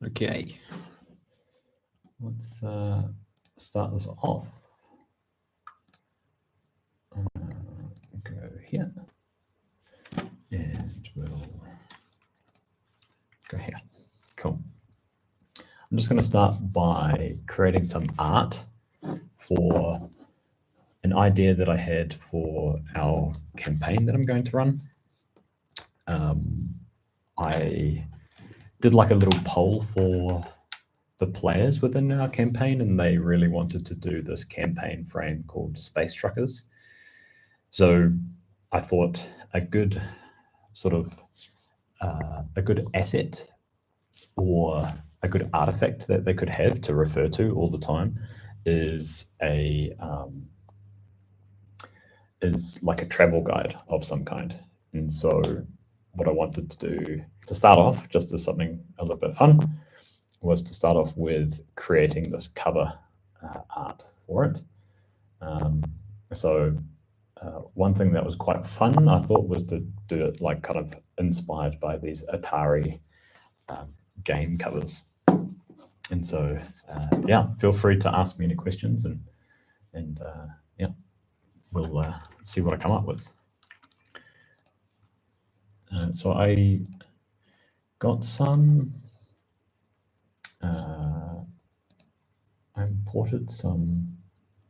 Okay, let's start this off. Go here, and we'll go here. Cool. I'm just going to start by creating some art for an idea that I had for our campaign that I'm going to run. I did like a little poll for the players within our campaign, and they really wanted to do this campaign frame called Space Truckers. So I thought a good sort of a good asset or a good artifact that they could have to refer to all the time is like a travel guide of some kind. And so what I wanted to do to start off, just as something a little bit fun, was to start off with creating this cover art for it. One thing that was quite fun, I thought, was to do it like kind of inspired by these Atari game covers. And so, yeah, feel free to ask me any questions, and yeah, we'll see what I come up with. So I got some, I imported some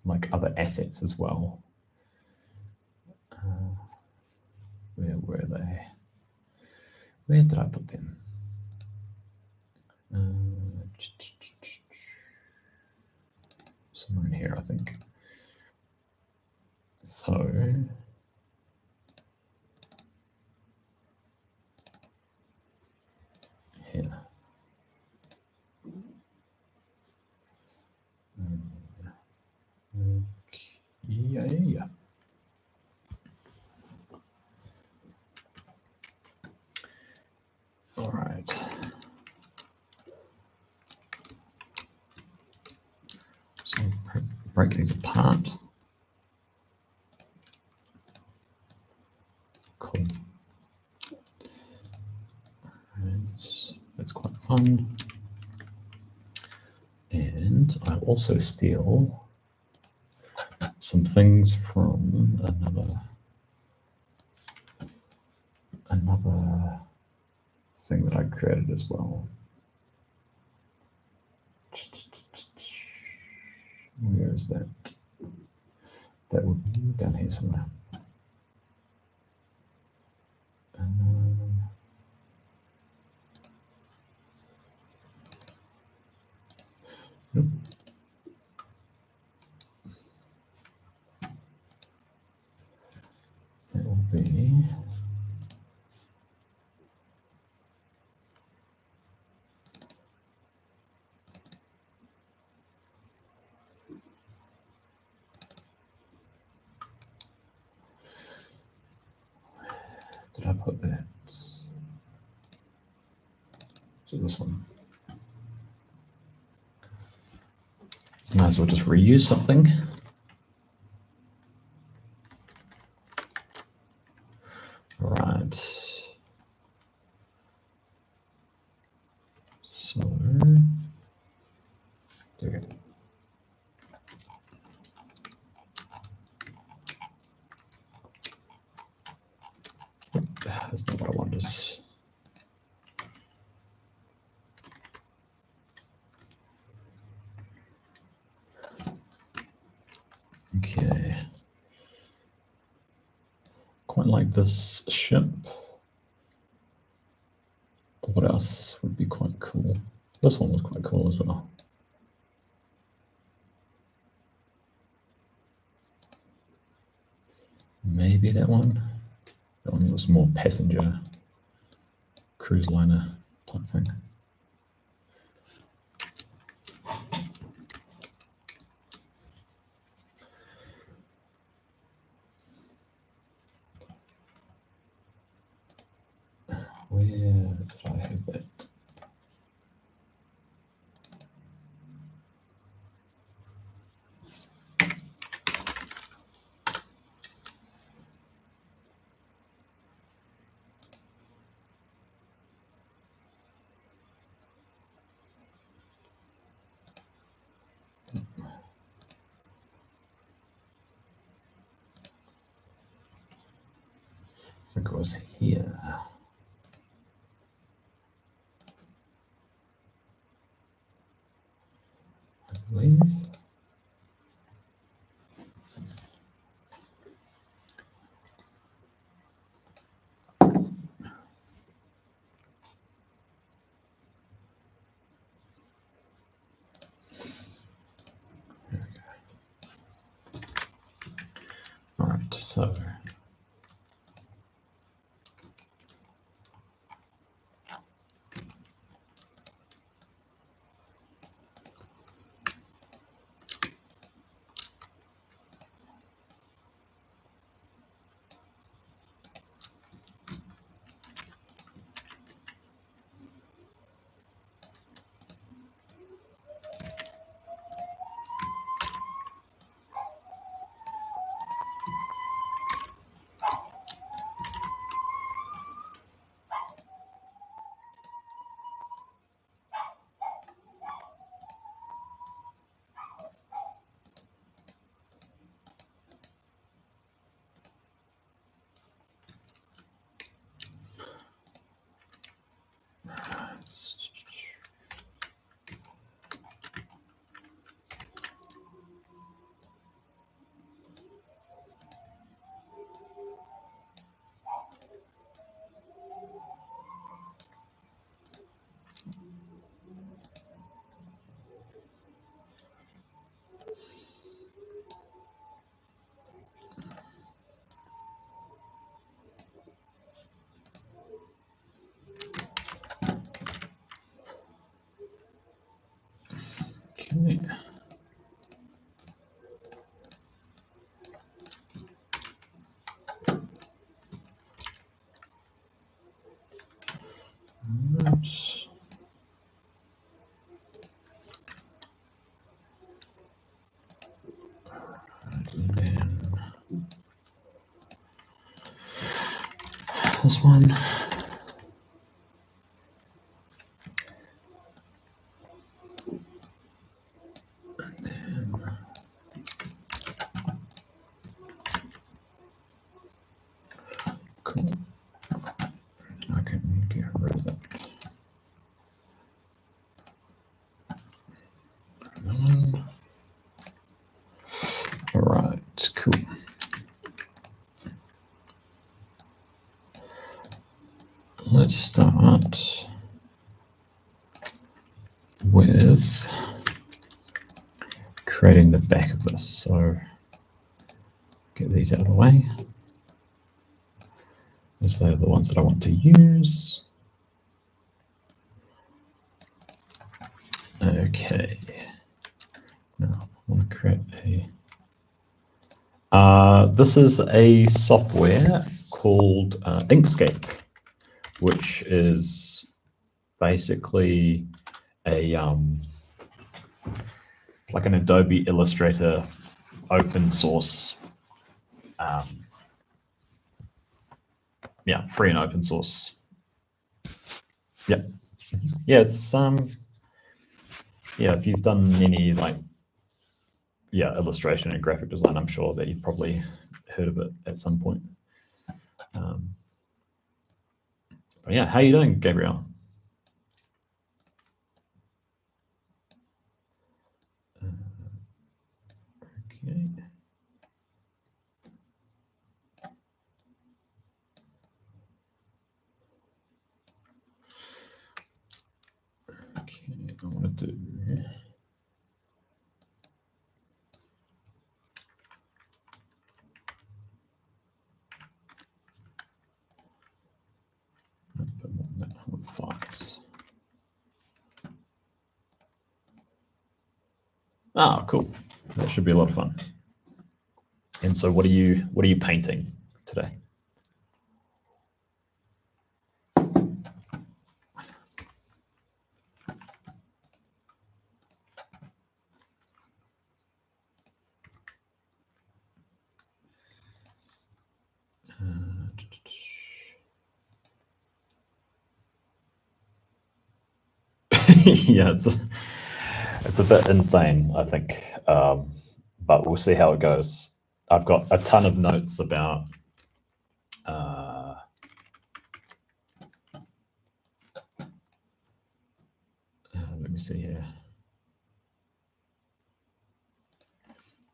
like other assets as well. Where were they? Where did I put them? Somewhere in here, I think. So here. Yeah. All right. So break these apart. Cool. That's quite fun. And I also steal some things from another thing that I created as well. Where is that? That would be down here somewhere. Nope. That will be did I put that? So this one. Might as well just reuse something. All right. So there we go. That's not what I wanted. Okay. Quite like this ship. What else would be quite cool? This one was quite cool as well. Maybe that one. That one was more passenger, cruise liner type thing. Where did I have that? think it was here. I believe. All right, so okay. Oops. And then this one. And then cool. I can get rid of that. All right, cool. Let's start with creating the back of this. So get these out of the way. These are the ones that I want to use. Okay. Now I want to create a. This is a software called Inkscape, which is basically a like an Adobe Illustrator open source, yeah, free and open source. Yeah, yeah, it's yeah, if you've done any like illustration and graphic design, I'm sure that you've probably heard of it at some point. But yeah, how are you doing, Gabriel? Okay. Okay, I want to do. Files. Ah, cool. That should be a lot of fun. And so, what are you painting today? Yeah, it's a bit insane, I think, but we'll see how it goes. I've got a ton of notes about me see here.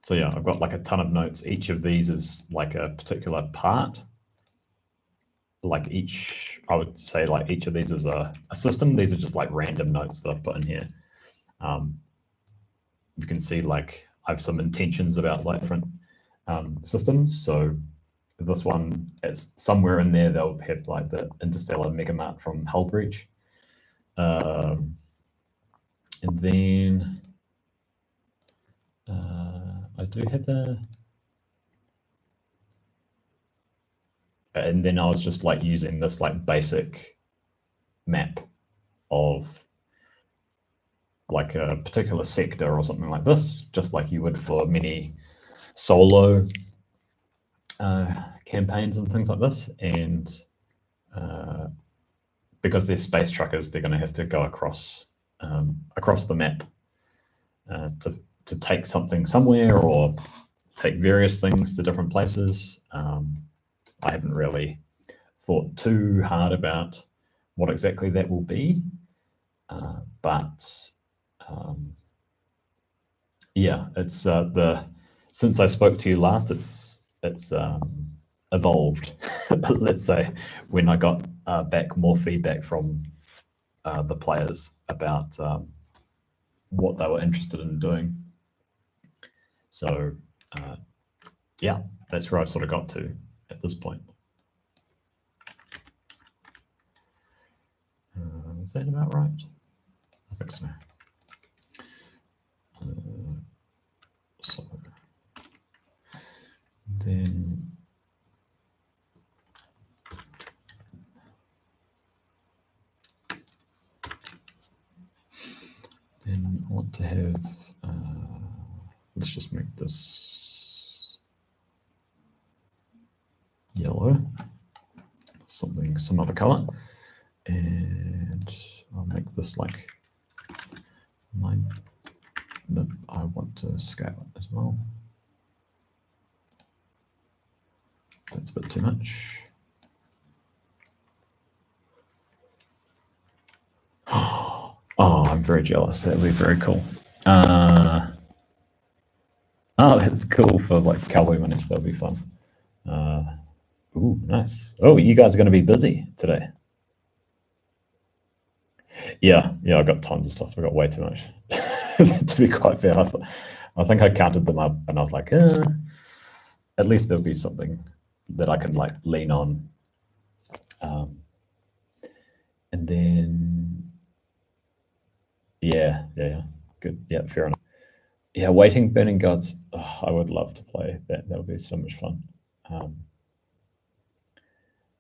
So yeah, I've got like a ton of notes. Each of these is like a particular part. Like each, I would say like each of these is a system. These are just like random notes that I've put in here. You can see like I have some intentions about like different systems. So this one, is somewhere in there, they'll have like the Interstellar Megamart from Hullbreach. And then I do have and then I was just like using this like basic map of like a particular sector or something like this, just like you would for many solo campaigns and things like this. And because they're space truckers, they're going to have to go across the map to take something somewhere or take various things to different places. I haven't really thought too hard about what exactly that will be, but yeah, it's since I spoke to you last, it's evolved. Let's say when I got back more feedback from the players about what they were interested in doing. So yeah, that's where I've sort of got to at this point. Is that about right? I think so. So then I want to have, let's just make this yellow, some other color, and I'll make this like 9. No, I want to scale it as well. That's a bit too much. Oh, I'm very jealous. That would be very cool. Oh, that's cool for like cowboy minutes. That would be fun. Ooh, nice. Oh, you guys are going to be busy today. Yeah, I got tons of stuff. I got way too much. To be quite fair, I think I counted them up, and I was like, at least there'll be something that I can like lean on. And then, yeah, good. Yeah, fair enough. Yeah, Waiting Burning Gods. Oh, I would love to play that. That would be so much fun.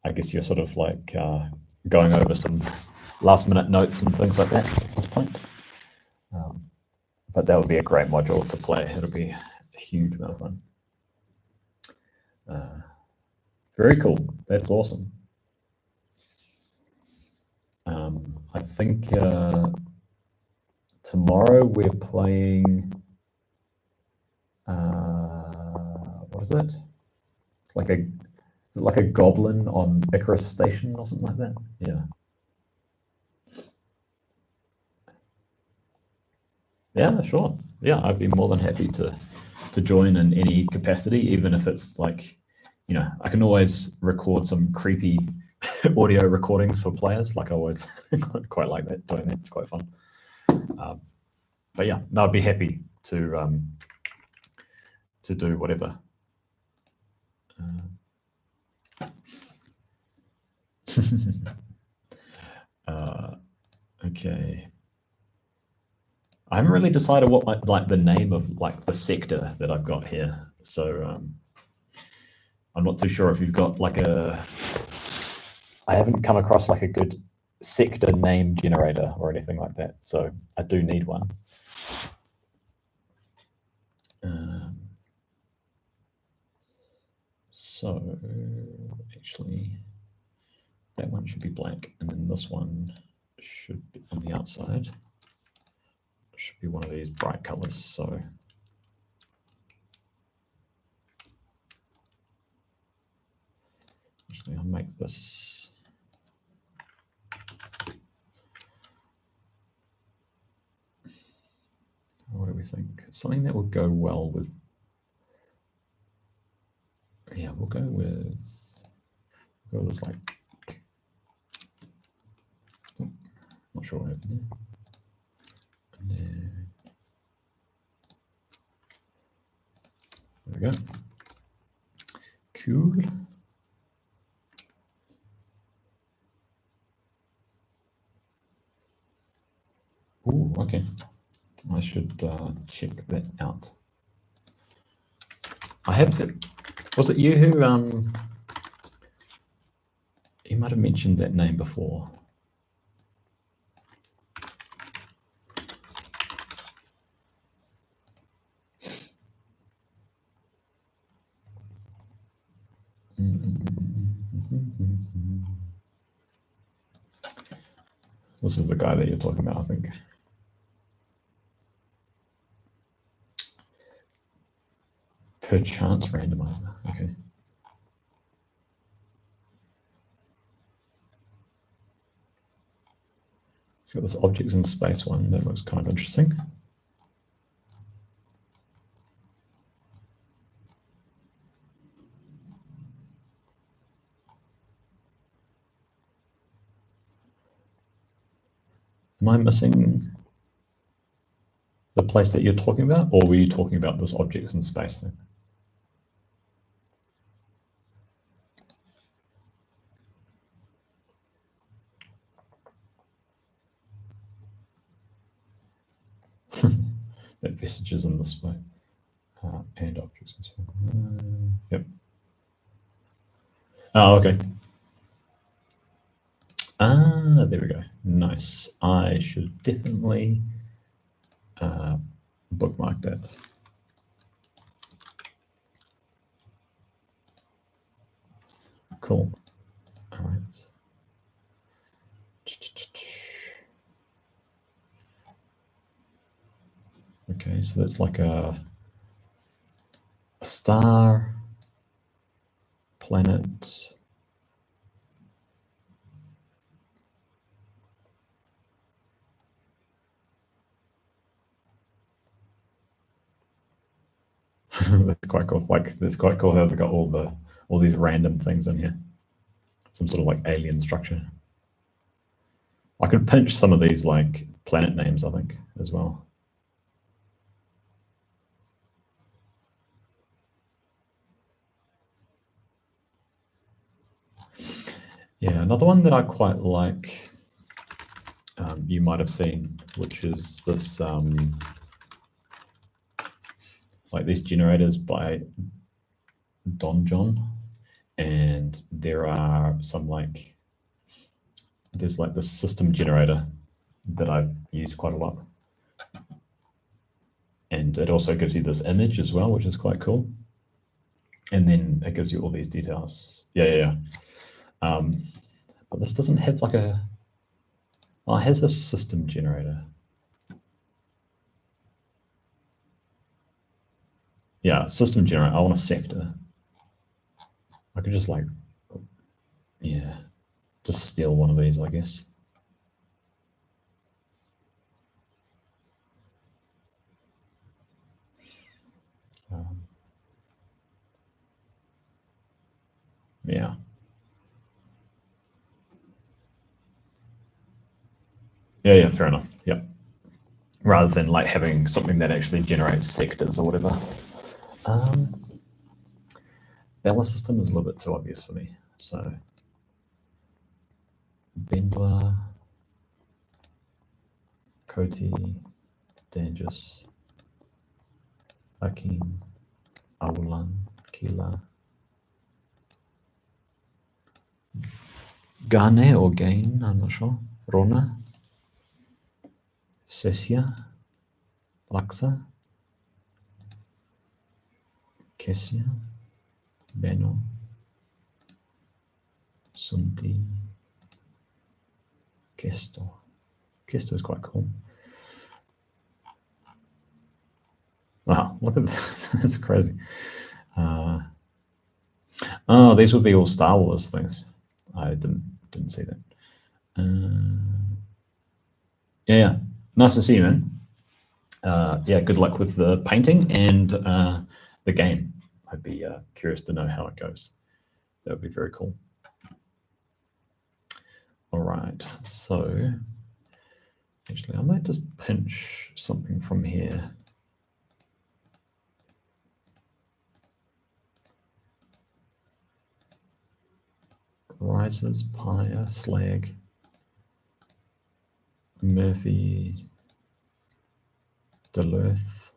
I guess you're sort of like going over some last minute notes and things like that at this point. But that would be a great module to play. It'll be a huge amount of fun. Very cool. That's awesome. I think tomorrow we're playing. What is it? It's like a goblin on Icarus Station or something like that. Yeah. Yeah, sure. Yeah, I'd be more than happy to join in any capacity, even if it's like, I can always record some creepy audio recordings for players. Like I always quite like that, doing that. It's quite fun. But yeah, no, I'd be happy to do whatever. Okay. I haven't really decided what the name of like the sector that I've got here. So I'm not too sure if you've got like I haven't come across like a good sector name generator or anything like that. So I do need one. So actually that one should be blank, and then this one should be on the outside. Should be one of these bright colors. So actually I'll make this think? Something that would go well with... Yeah, we'll go with this, like... Oh, not sure what happened there. And then... There we go. Cool. Ooh, okay. I should check that out. I have the... Was it you who you might have mentioned that name before? This is the guy that you're talking about, I think. Per chance randomizer, okay. It's got this objects in space one that looks kind of interesting. Am I missing the place that you're talking about, or were you talking about this objects in space thing? That vestiges in this way. And objects in space. Yep. Oh, okay. Ah, there we go. Nice. I should definitely bookmark that. Cool. All right. Okay, so that's like a star, planet. That's quite cool. Like, that's quite cool how they've got all these random things in here. Some sort of like alien structure. I could pinch some of these like planet names, I think, as well. Yeah, another one that I quite like, you might have seen, which is this, like these generators by Don John, and there are some like, there's like this system generator that I've used quite a lot. And it also gives you this image as well, which is quite cool. And then it gives you all these details. Yeah. But this doesn't have like a, oh, it has a system generator. Yeah, system generator. I want a sector. I could just like, yeah, just steal one of these, I guess. Yeah. Yeah, fair enough. Yep. Rather than like having something that actually generates sectors or whatever. Bella system is a little bit too obvious for me. So Bendwa, Koti, Dangerous, Akin, Awulan, Kila, Gane or Gain, I'm not sure. Rona, Sesia, Laksa, Kesia, Beno, Sunti, Kesto. Kesto is quite cool. Wow, look at that. That's crazy. Oh, these would be all Star Wars things. I didn't see that. Yeah, nice to see you, man. yeah, good luck with the painting and the game. I'd be curious to know how it goes. That would be very cool. All right, so actually I might just pinch something from here. Rises, Pyre, Slag, Murphy, Delurth,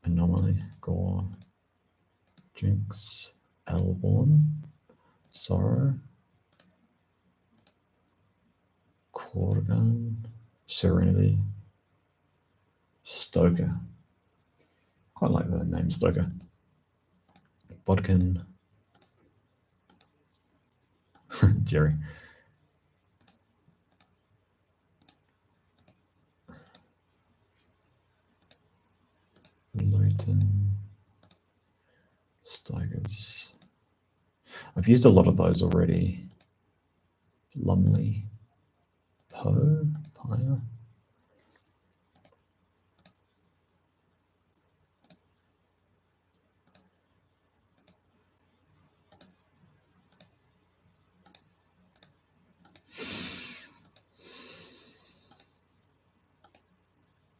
Anomaly, Gore, Jinx, Elborn, Sorrow, Corgan, Serenity, Stoker. Quite like the name Stoker. Bodkin, Jerry. Luton, Stigers. I've used a lot of those already. Lumley, Poe, Pyre.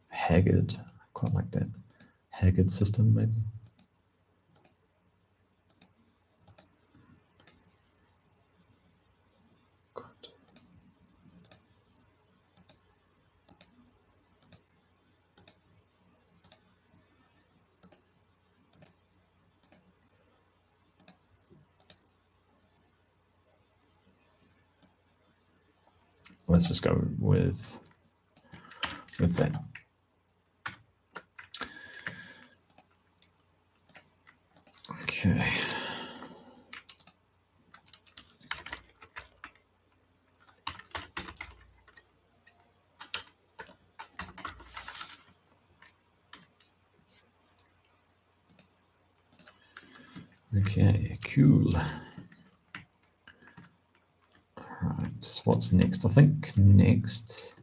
Haggard, quite like that. Haggard system, maybe. God. Let's just go with that. Okay. Okay, cool. All right, what's next? I think next.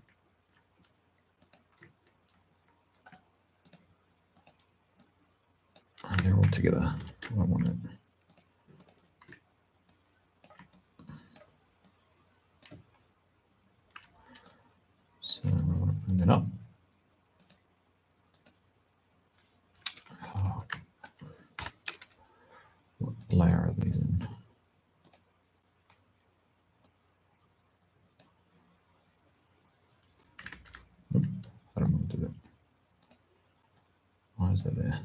Oh, they're all together. I don't want it. So I want to bring that up. Oh, what layer are these in? Oop, I don't want to do that. Why is that there?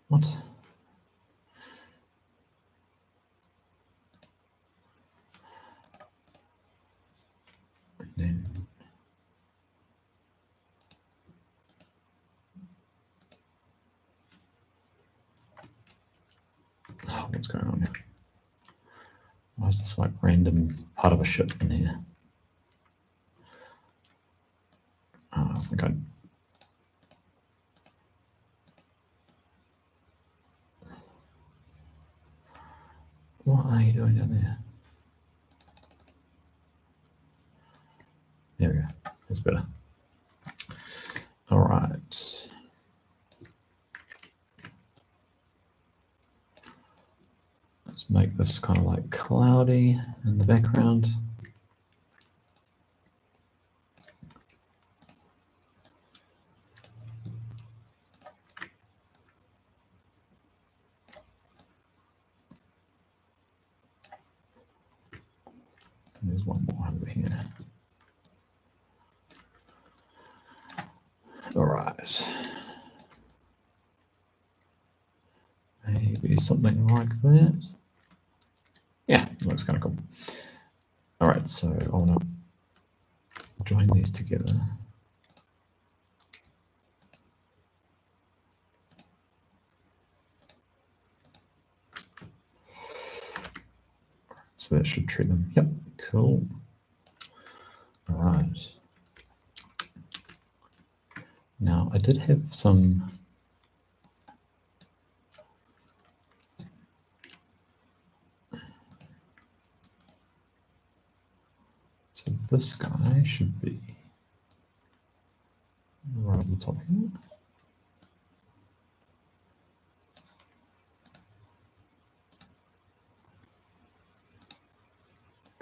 What? And then oh, what's going on here? Why is this like random part of a ship in here? Oh, I think I. What are you doing down there? There we go. That's better. All right. Let's make this kind of like cloudy in the background. And there's one more over here. All right. Maybe something like that. Yeah, looks kind of cool. All right, so I want to join these together. So that should treat them. Yep, cool. All right. Now I did have some this guy should be right on the top here.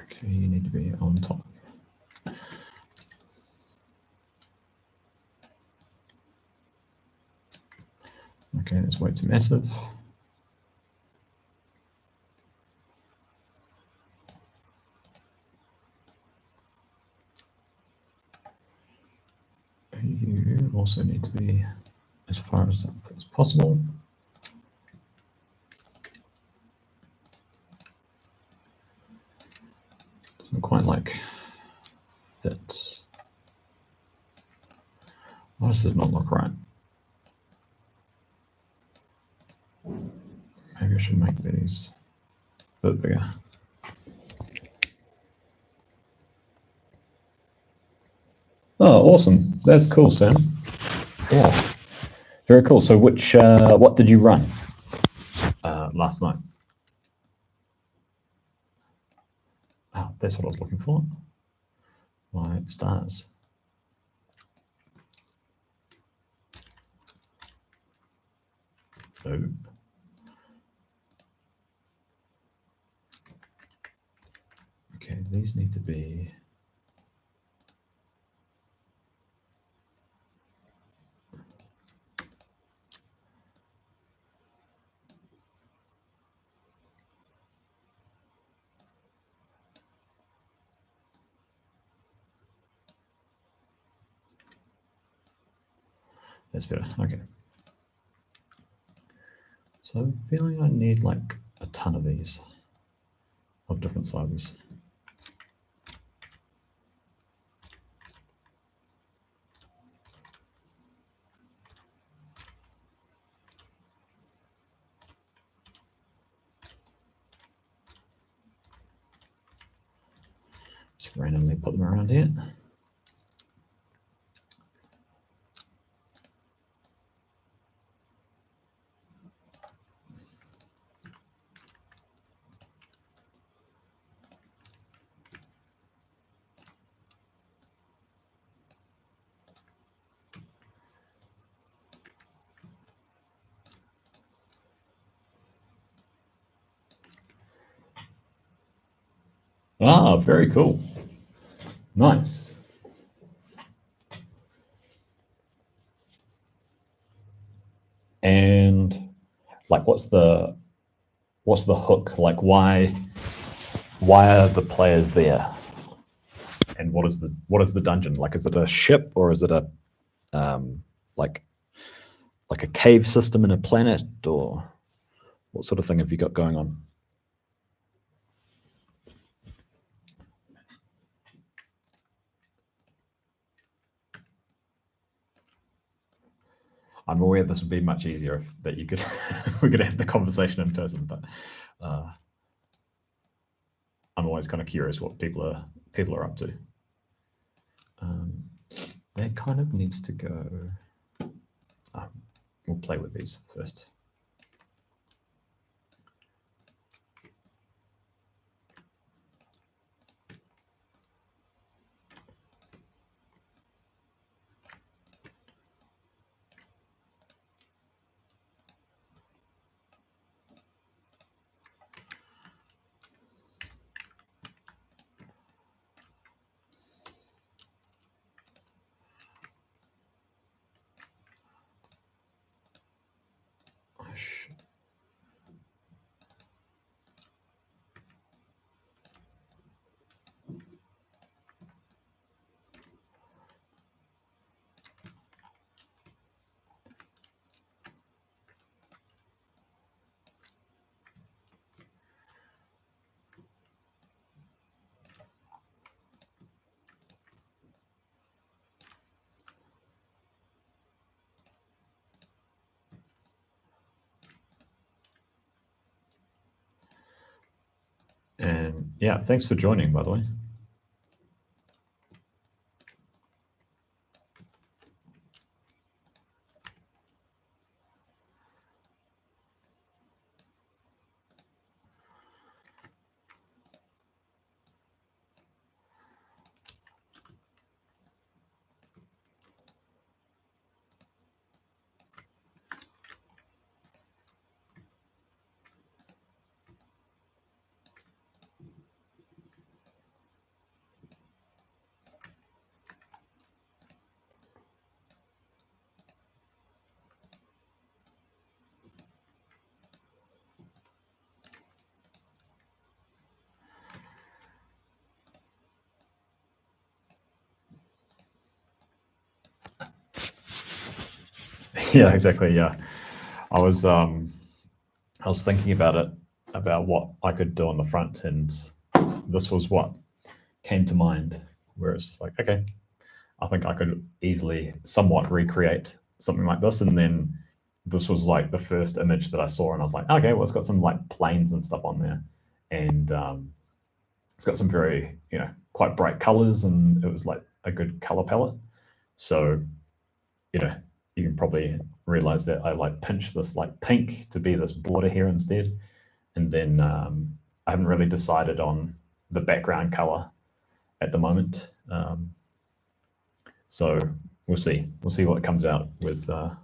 Okay, you need to be on top. Okay, that's way too massive. You also need to be as far as up as possible. Doesn't quite like fit. Why does it not look right? Maybe I should make these a bit bigger. Oh, awesome. That's cool, Sam. Yeah, very cool. So what did you run last night? Oh, that's what I was looking for. My stars. Oh. Okay, these need to be... That's better, okay. So I'm feeling I need like a ton of these, of different sizes. Just randomly put them around here. Ah, very cool. Nice. And like, what's the hook? Like, why are the players there? And what is the dungeon? Like, is it a ship or is it a like a cave system in a planet, or what sort of thing have you got going on? I'm aware this would be much easier if that you could we could have the conversation in person, but I'm always kind of curious what people are up to. That kind of needs to go. We'll play with these first. And yeah, thanks for joining, by the way. Yeah, exactly. Yeah, I was thinking about it, about what I could do on the front, and this was what came to mind. Where it's just like, okay, I think I could easily somewhat recreate something like this, and then this was like the first image that I saw, and I was like, okay, well, it's got some like planes and stuff on there, and it's got some very, quite bright colors, and it was like a good color palette. So, you can probably realize that I like pinched this like pink to be this border here instead, and then I haven't really decided on the background color at the moment. So we'll see. We'll see what comes out with that.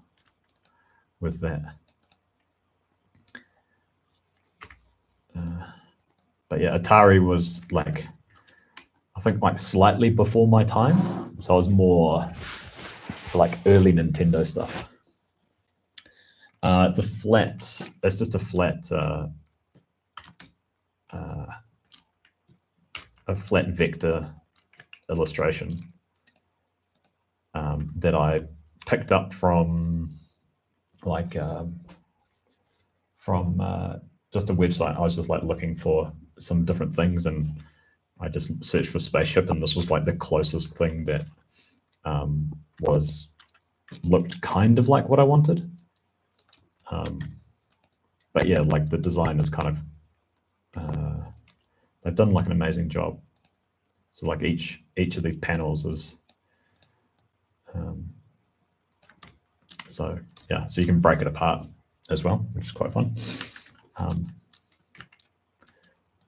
But yeah, Atari was like, I think like slightly before my time. So I was more like early Nintendo stuff. It's a flat. It's just uh, a flat vector illustration that I picked up from like from just a website. I was just like looking for some different things, and I just searched for spaceship, and this was like the closest thing that was looked kind of like what I wanted. But yeah, like the design is kind of they've done like an amazing job. So like each of these panels is so yeah, so you can break it apart as well, which is quite fun.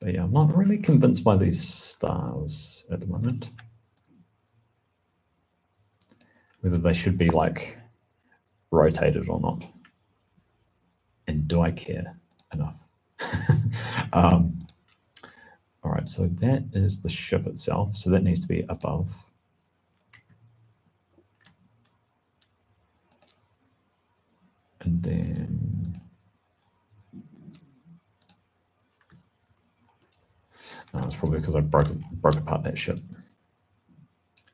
But yeah, I'm not really convinced by these stars at the moment, whether they should be like rotated or not, and do I care enough? All right, so that is the ship itself, so that needs to be above. And then it's probably because I broke apart that ship.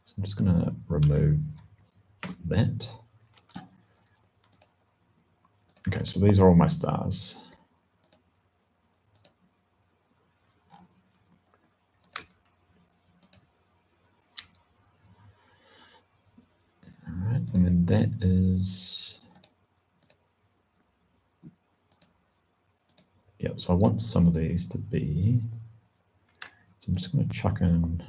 So I'm just going to remove that. Okay, so these are all my stars. All right, and then that is, yep, so I want some of these to be, so I'm just going to chuck in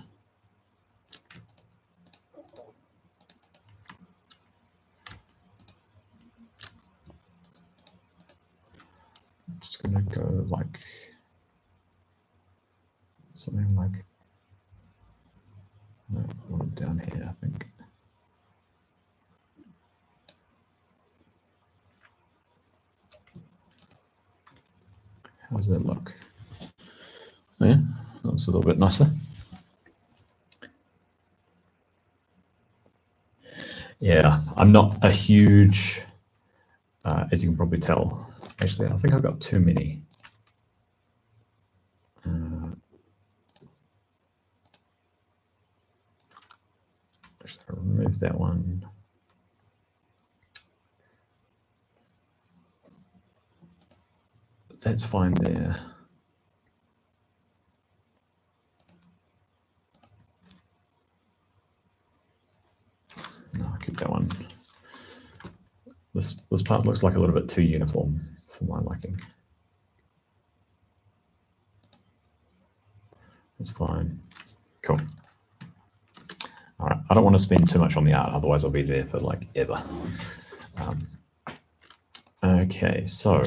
just going to go like something like one down here, I think. How does that look? Oh, yeah, that looks a little bit nicer. Yeah, I'm not a huge, as you can probably tell. Actually, I think I've got too many. Actually, I'll remove that one. That's fine there. No, I'll keep that one. This part looks like a little bit too uniform for my liking. That's fine. Cool. All right, I don't want to spend too much on the art, otherwise I'll be there for like ever. Okay, so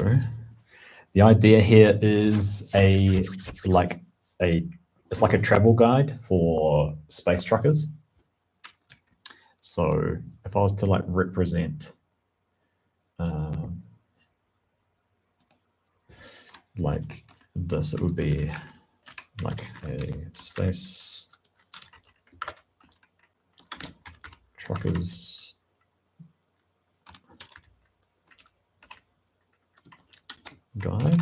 the idea here is it's like a travel guide for space truckers. So if I was to like represent like this, it would be like a space truckers guide.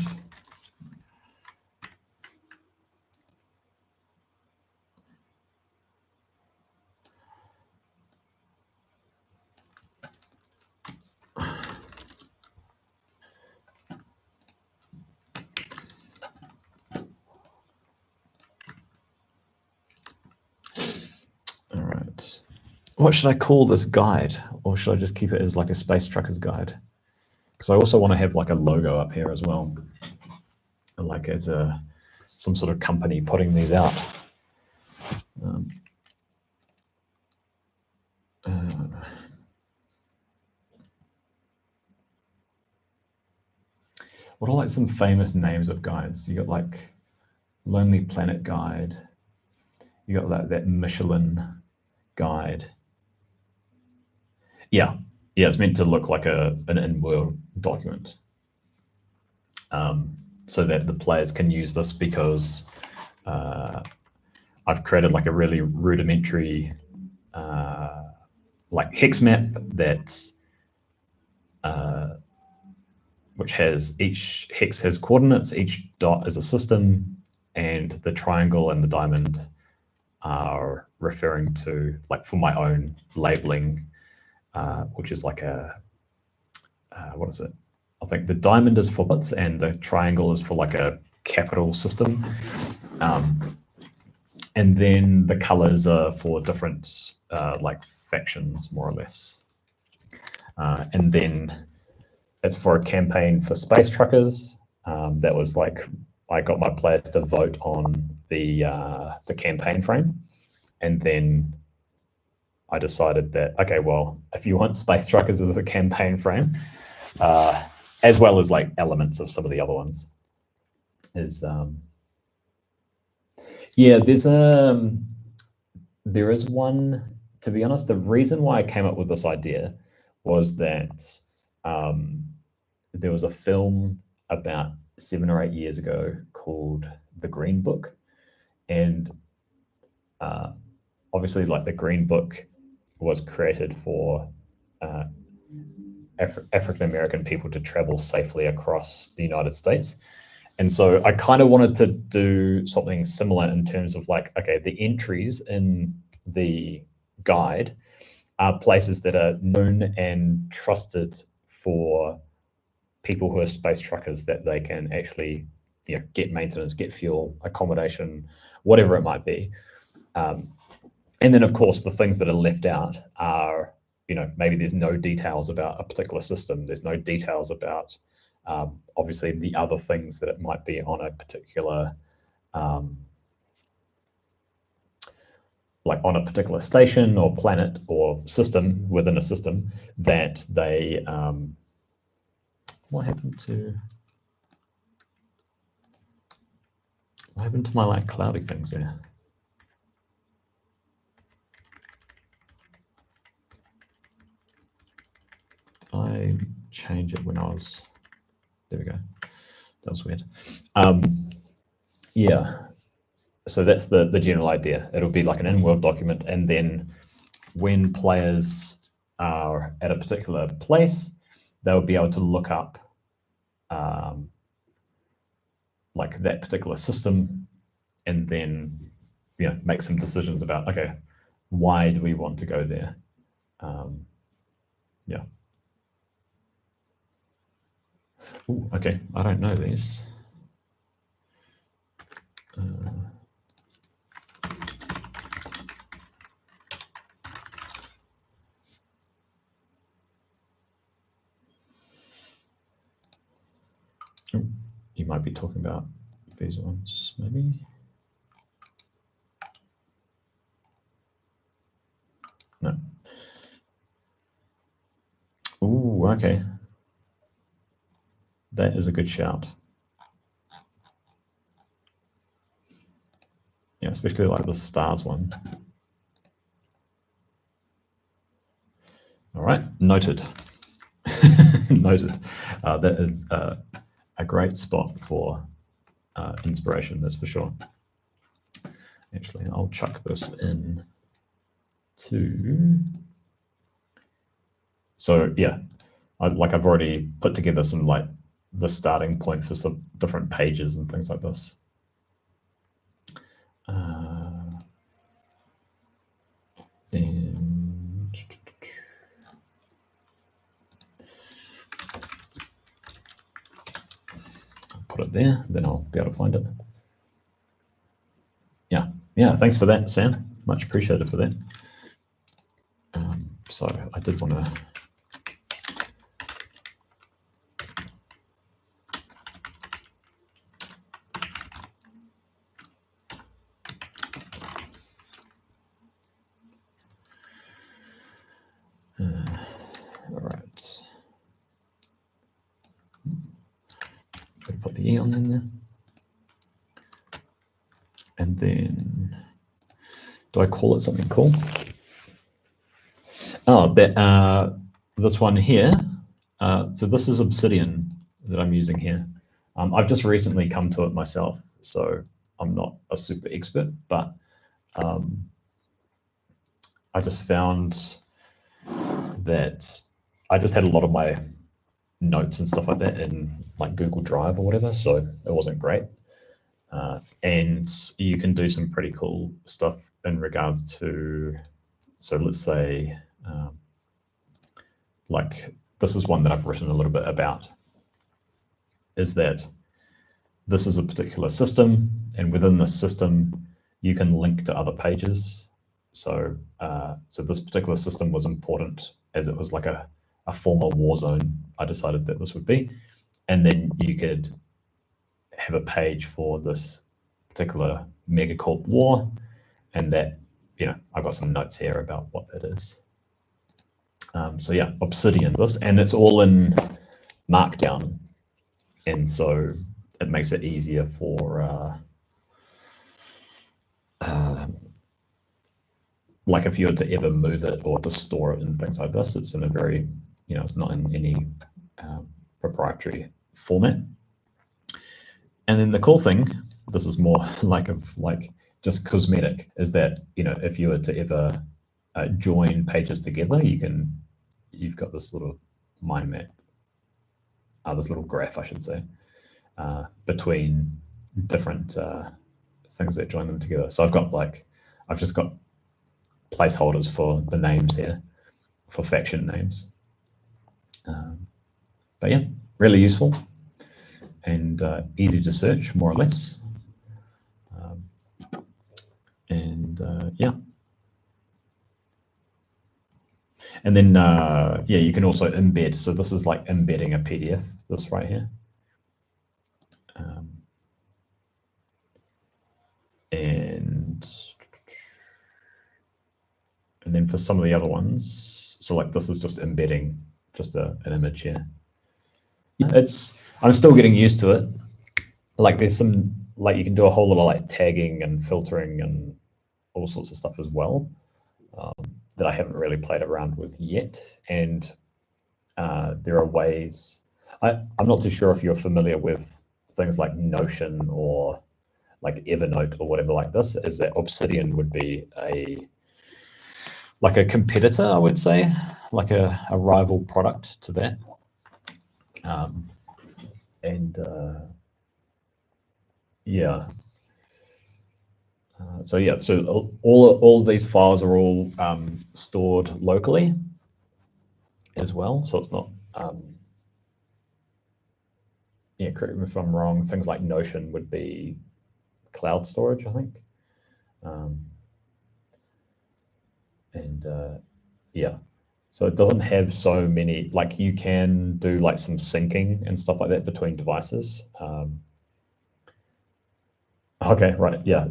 what should I call this guide? Or should I just keep it as like a Space Truckers guide? Because I also want to have like a logo up here as well. Like as some sort of company putting these out. What are like some famous names of guides? You got like Lonely Planet Guide. You got that Michelin guide. Yeah, it's meant to look like an in-world document, so that the players can use this, because I've created like a really rudimentary like hex map that which has, each hex has coordinates, each dot is a system, and the triangle and the diamond are referring to, like, for my own labeling, which is like a, what is it? I think the diamond is for bits and the triangle is for like a capital system. And then the colors are for different like factions, more or less. And then it's for a campaign for Space Truckers. That was like, I got my players to vote on the campaign frame, and then I decided that, okay, well, if you want Space Truckers as a campaign frame, as well as like elements of some of the other ones, is yeah, there is one. To be honest, the reason why I came up with this idea was that there was a film about 7 or 8 years ago called The Green Book, and obviously, like, the Green Book was created for African American people to travel safely across the United States. And so I kind of wanted to do something similar in terms of, like, okay, the entries in the guide are places that are known and trusted for people who are space truckers, that they can actually, you know, get maintenance, get fuel, accommodation, whatever it might be. And then, of course, the things that are left out are, you know, maybe there's no details about a particular system. There's no details about, obviously, the other things that it might be on a particular, like on a particular station or planet or system within a system, that they, what happened to my like cloudy things there? I change it when I was, there we go. That was weird. Yeah, so that's the general idea. It'll be like an in-world document, and then when players are at a particular place, they'll be able to look up like that particular system, and then, you know, make some decisions about, okay, why do we want to go there? Yeah. Ooh, okay, I don't know these. You might be talking about these ones, maybe. No. Ooh, okay. That is a good shout. Yeah, especially like the stars one. All right, noted. Noted. That is a great spot for inspiration, that's for sure. Actually, I'll chuck this in to. So yeah, I've already put together some, like, the starting point for some different pages and things like this. Then I'll put it there, then I'll be able to find it. Yeah, thanks for that, Sam. Much appreciated for that. So I did want to. All right. Put the Eon in there. And then, do I call it something cool? Oh, this one here. So this is Obsidian that I'm using here. I've just recently come to it myself, so I'm not a super expert, but I just found that I just had a lot of my notes and stuff like that in like Google Drive or whatever, so it wasn't great. And you can do some pretty cool stuff in regards to, so let's say, like this is one that I've written a little bit about, is that this is a particular system, and within this system, you can link to other pages. So, so this particular system was important as it was like a former war zone. I decided that this would be, and then you could have a page for this particular megacorp war, and that, you know, I've got some notes here about what that is. So yeah, Obsidian this, and it's all in Markdown, and so it makes it easier for like if you were to ever move it or to store it and things like this, it's in a very, you know, it's not in any proprietary format. And then the cool thing, this is more like just cosmetic, is that, you know, if you were to ever join pages together, you've got this sort of mind map, this little graph, I should say, between different things that join them together. So I've just got placeholders for the names here, for faction names. But yeah, really useful and easy to search, more or less. Yeah. And then, yeah, you can also embed. So this is like embedding a PDF, this right here. And then for some of the other ones, so like this is just embedding just an image here. I'm still getting used to it. Like there's some, like you can do a whole lot of like tagging and filtering and all sorts of stuff as well, that I haven't really played around with yet. And there are ways, I'm not too sure if you're familiar with things like Notion or like Evernote or whatever like this, is that Obsidian would be like a competitor, I would say, like a rival product to that. Yeah. So yeah, so all of these files are all stored locally as well. So it's not, yeah, correct me if I'm wrong, things like Notion would be cloud storage, I think. Yeah, so it doesn't have so many, like you can do like some syncing and stuff like that between devices. Okay, right, yeah,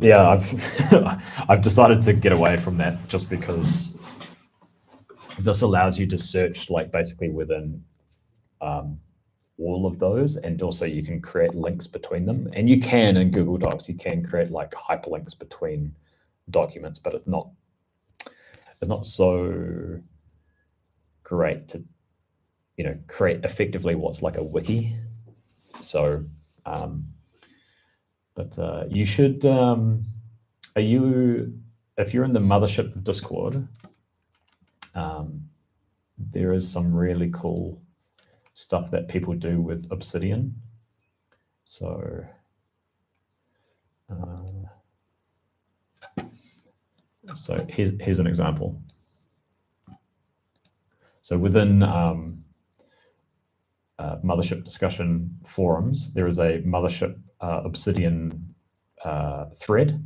I've decided to get away from that just because this allows you to search like basically within all of those, and also you can create links between them, and you can in Google Docs, you can create like hyperlinks between documents, but it's not so great to, you know, create effectively what's like a wiki. So, but you should, if you're in the Mothership Discord, there is some really cool stuff that people do with Obsidian. So, so here's an example. So within Mothership discussion forums, there is a Mothership Obsidian thread,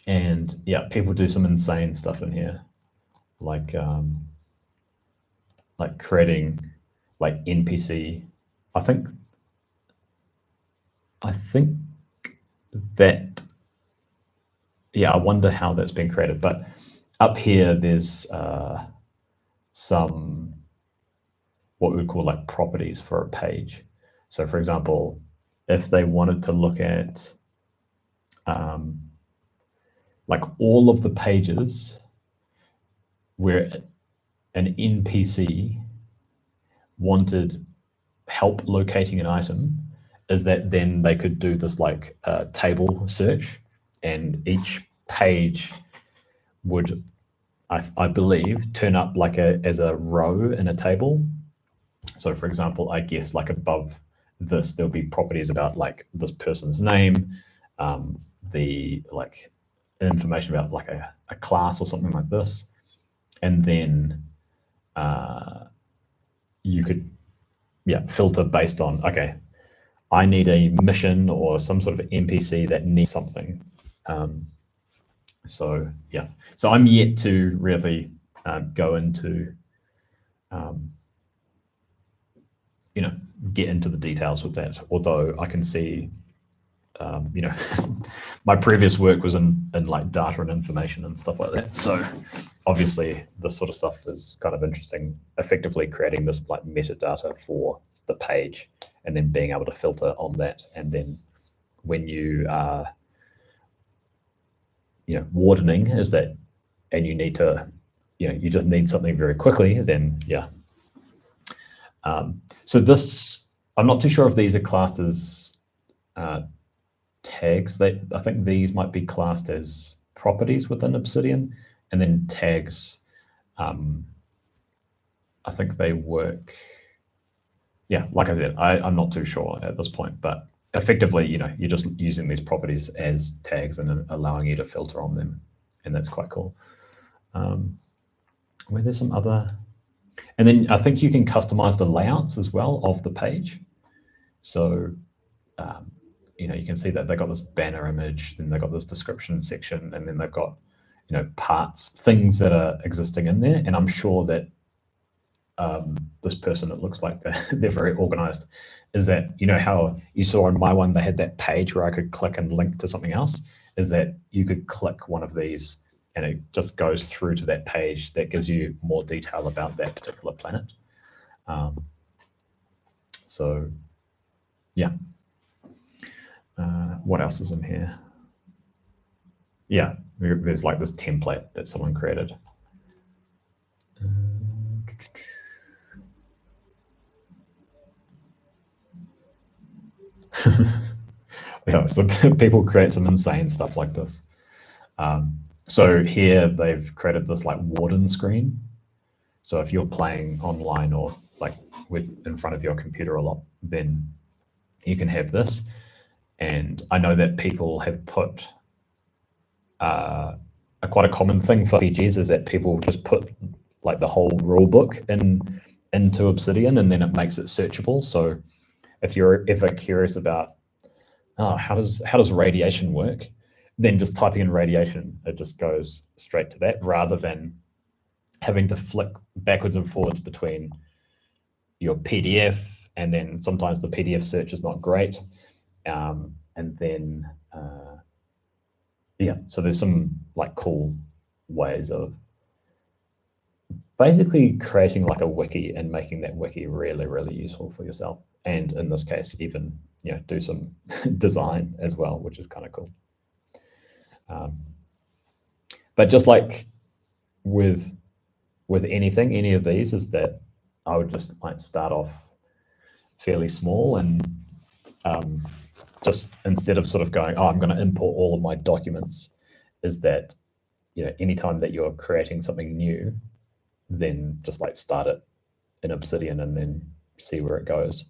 and yeah, people do some insane stuff in here. like creating like NPC. I think that, yeah, I wonder how that's been created. But up here, there's some what we would call like properties for a page. So, for example, if they wanted to look at like all of the pages where an NPC wanted help locating an item, is that then they could do this like table search, and each page would, I believe, turn up like as a row in a table. So for example, I guess like above this, there'll be properties about like this person's name, the like information about like a class or something like this. And then you could, yeah, filter based on, okay, I need a mission or some sort of NPC that needs something. So yeah, so I'm yet to really go into, you know, get into the details with that. Although I can see, you know, my previous work was in like data and information and stuff like that. So obviously this sort of stuff is kind of interesting, effectively creating this like metadata for the page and then being able to filter on that. And then when you are, you know, wardening is that, and you need to, you know, you just need something very quickly, then yeah. So this, I'm not too sure if these are classed as tags. I think these might be classed as properties within Obsidian, and then tags, I think they work. Yeah, like I said, I'm not too sure at this point, but effectively, you know, you're just using these properties as tags and allowing you to filter on them, and that's quite cool. Where there's some other, and then I think you can customize the layouts as well of the page. So, you know, you can see that they've got this banner image, then they've got this description section, and then they've got, you know, parts, things that are existing in there. And I'm sure that this person, it looks like they're very organized, is that, you know, how you saw on my one, they had that page where I could click and link to something else, is that you could click one of these and it just goes through to that page that gives you more detail about that particular planet. So yeah. What else is in here? Yeah, there's like this template that someone created. Yeah, so people create some insane stuff like this. So here they've created this like Warden screen. So if you're playing online or like in front of your computer a lot, then you can have this. And I know that people have put quite a common thing for RPGs is that people just put like the whole rule book into Obsidian, and then it makes it searchable. So if you're ever curious about, oh, how does radiation work, then just typing in radiation, it just goes straight to that, rather than having to flick backwards and forwards between your PDF, and then sometimes the PDF search is not great, and then yeah, so there's some like cool ways of basically creating like a wiki and making that wiki really, really useful for yourself. And in this case, even, you know, do some design as well, which is kind of cool. But just like with anything, any of these, is that I would just like start off fairly small and just instead of sort of going, oh, I'm going to import all of my documents, is that, you know, anytime that you're creating something new, then just like start it in Obsidian and then see where it goes.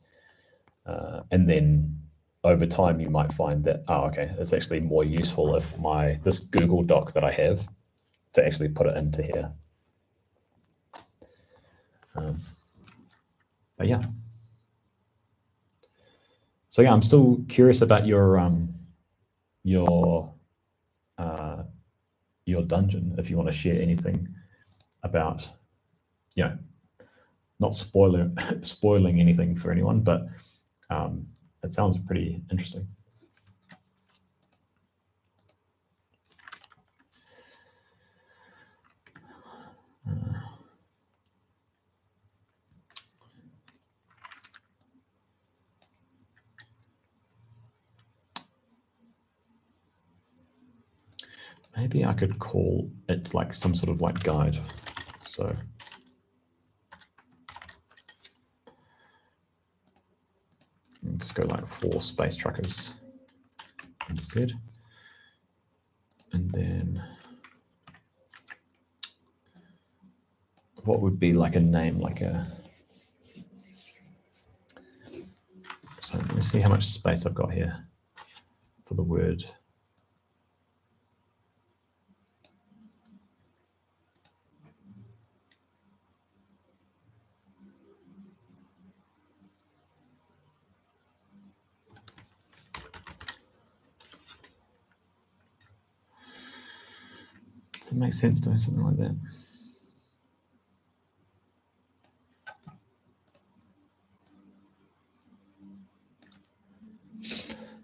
And then over time, you might find that, oh, okay, it's actually more useful if this Google Doc that I have to actually put it into here. But yeah. So yeah, I'm still curious about your dungeon, if you want to share anything about, you know, not spoiling anything for anyone, but it sounds pretty interesting. Maybe I could call it like some sort of like guide. So let's go like 4 space truckers instead. And then what would be like a name, like a, so let me see how much space I've got here for the word. Does it make sense doing something like that?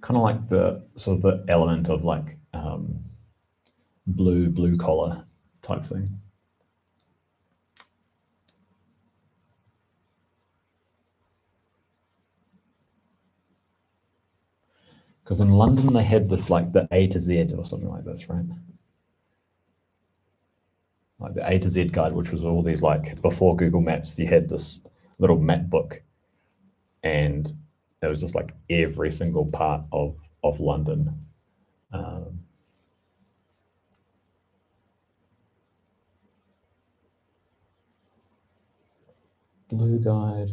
Kind of like the sort of the element of like blue collar type thing. Because in London they had this like the A to Z or something like this, right? Like the A to Z guide, which was all these, like before Google Maps, you had this little map book, and it was just like every single part of London. Blue guide.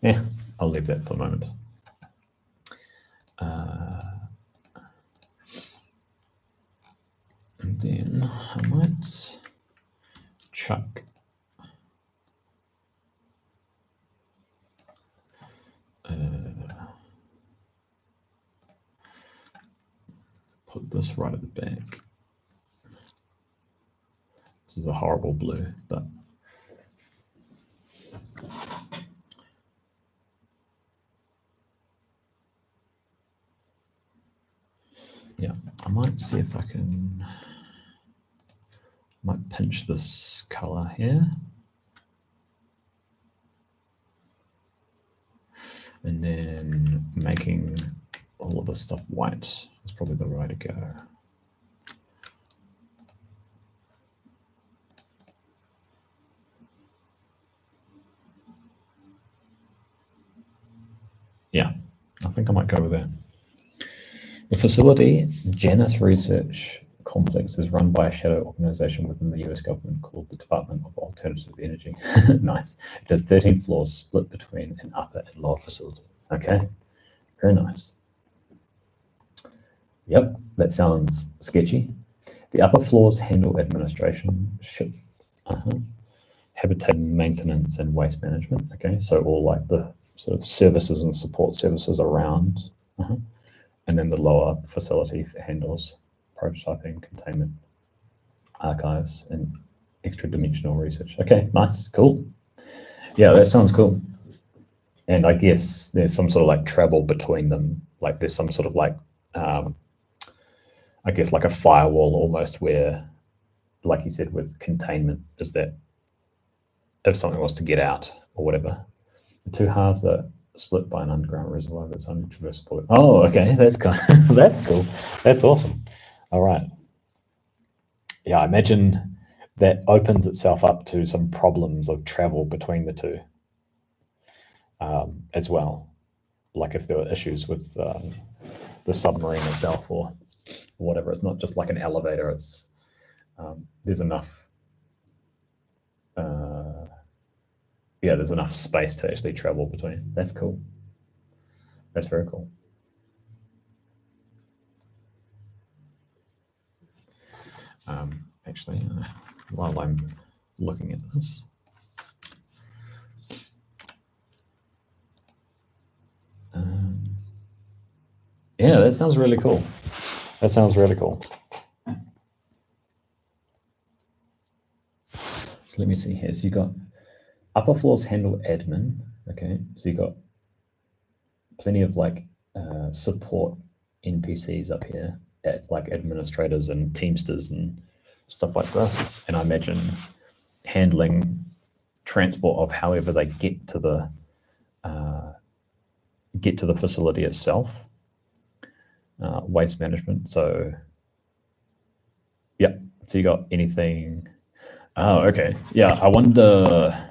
Yeah, I'll leave that for the moment. And then I might chuck put this right at the back. This is a horrible blue, but yeah, I might see if I can, might pinch this color here. And then making all of this stuff white is probably the way to go. Yeah, I think I might go with that. The facility, Janus Research Complex, is run by a shadow organization within the US government called the Department of Alternative Energy. Nice. It has 13 floors split between an upper and lower facility. Okay, very nice. Yep, that sounds sketchy. The upper floors handle administration, ship, habitat maintenance, and waste management. Okay, so all like the sort of services and support services around. And then the lower facility handles prototyping, containment, archives, and extra dimensional research. Okay, nice, cool. Yeah, that sounds cool. And I guess there's some sort of like travel between them. Like there's some sort of like, I guess like a firewall almost, where, like you said, with containment, is that if something was to get out or whatever, the two halves are split by an underground reservoir that's untraversable. Oh, okay, that's kind of, that's cool. That's awesome. All right. Yeah, I imagine that opens itself up to some problems of travel between the two as well. Like if there were issues with the submarine itself or whatever, it's not just like an elevator. It's there's enough. Yeah, there's enough space to actually travel between. That's cool. That's very cool. Actually, while I'm looking at this, Yeah, that sounds really cool. That sounds really cool. So let me see here. So you got upper floors handle admin. Okay, so you got plenty of like support NPCs up here, at like administrators and teamsters and stuff like this. And I imagine handling transport of however they get to the facility itself. Waste management. So yeah. So you got anything? Oh, okay. Yeah. I wonder.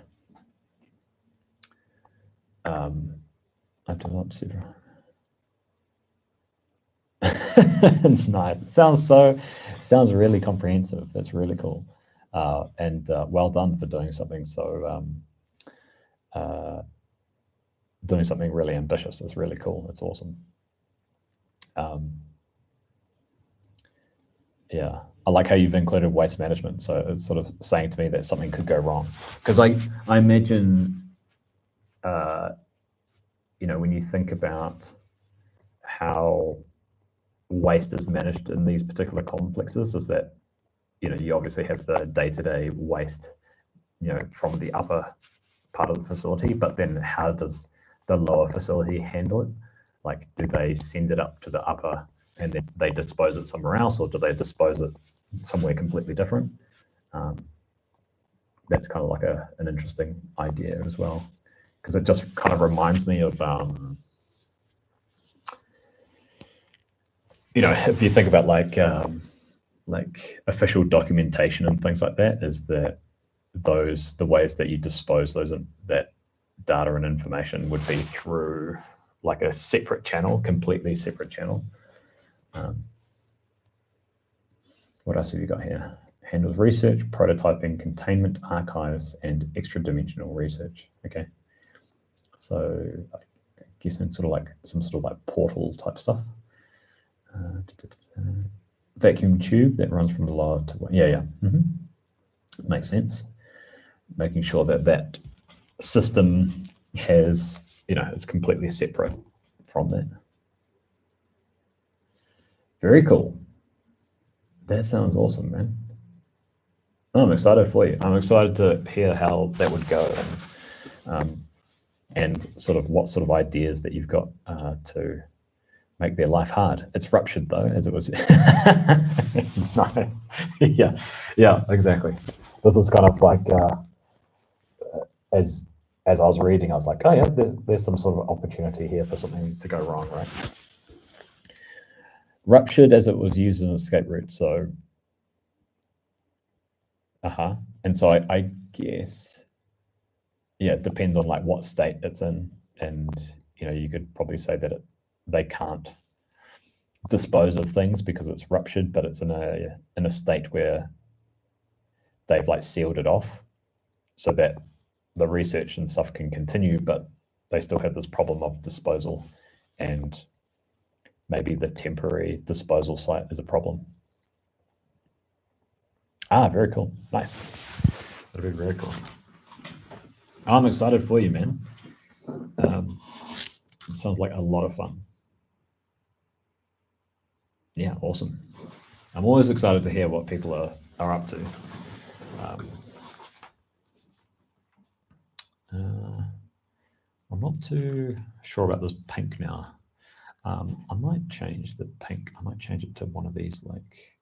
I've developed several. Nice. It sounds really comprehensive. That's really cool, and well done for doing something doing something really ambitious. It's really cool. It's awesome. Um, yeah, I like how you've included waste management. So it's sort of saying to me that something could go wrong, because I imagine when you think about how waste is managed in these particular complexes, is that you obviously have the day-to-day waste from the upper part of the facility, but then how does the lower facility handle it? Like, do they send it up to the upper and then they dispose it somewhere else, or do they dispose it somewhere completely different? Um, that's kind of like an interesting idea as well, because it just kind of reminds me of if you think about like official documentation and things like that, is that the ways that you dispose that data and information would be through like a separate channel, completely separate channel. What else have you got here? Handles research, prototyping, containment, archives, and extra-dimensional research. Okay, so I guess it's sort of like some sort of like portal type stuff. Vacuum tube that runs from the lower to yeah. Makes sense. Making sure that system is completely separate from that. Very cool. That sounds awesome, man. I'm excited for you. I'm excited to hear how that would go, and sort of what sort of ideas that you've got to make their life hard. It's ruptured though, as it was. Nice. Yeah, exactly. This is kind of like as I was reading, I was like, oh yeah, there's some sort of opportunity here for something to go wrong, right? Ruptured as it was used as an escape route. So, and so I guess, yeah, it depends on like what state it's in, and you could probably say that they can't dispose of things because it's ruptured, but it's in a state where they've like sealed it off so that the research and stuff can continue, but they still have this problem of disposal, and maybe the temporary disposal site is a problem. Very cool. Nice. That'd be very cool. I'm excited for you, man. It sounds like a lot of fun. Yeah, awesome. I'm always excited to hear what people are up to. I'm not too sure about this pink now. I might change the pink. I might change it to one of these like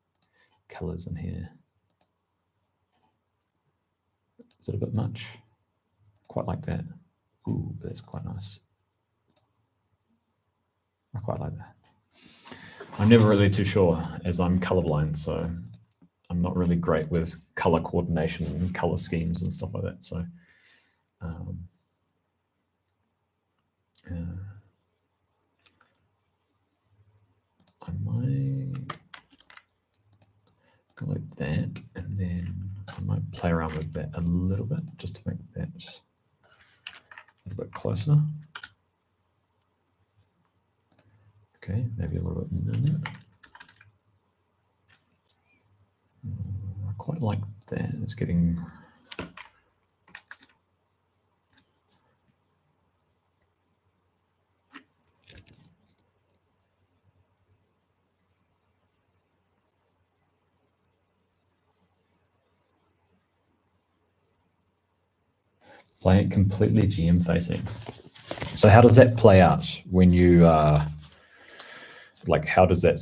colors in here. Is it a bit much? Quite like that. Ooh, that's quite nice. I quite like that. I'm never really too sure, as I'm colorblind, so I'm not really great with color coordination and color schemes and stuff like that. So I might go like that, and then I might play around with that a little bit just to make that a little bit closer. Okay, maybe a little bit more than that. I quite like that. It's getting Playing it completely GM facing. So how does that play out when you like? How does that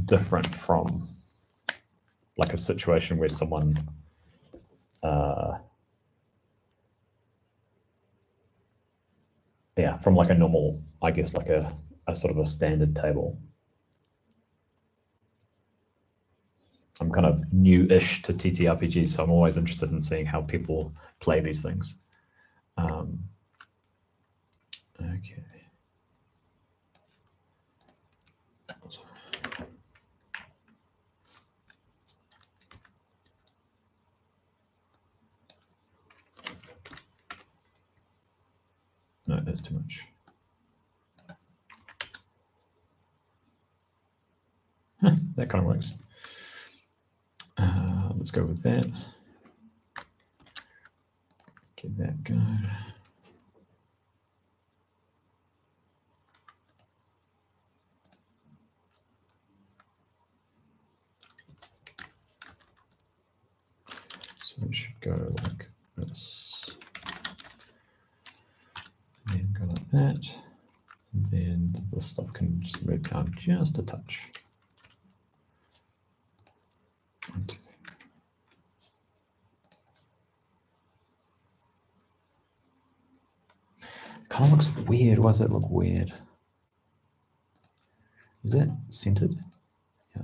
different from like a situation where someone from like a normal, I guess, like a sort of a standard table. I'm kind of new-ish to TTRPG, so I'm always interested in seeing how people play these things. Okay. No, that's too much. That kind of works. Let's go with that. Get that going. So it should go like this. And then go like that. And then this stuff can just move down just a touch. Kind of looks weird. Why does that look weird? Is that centered? Yeah.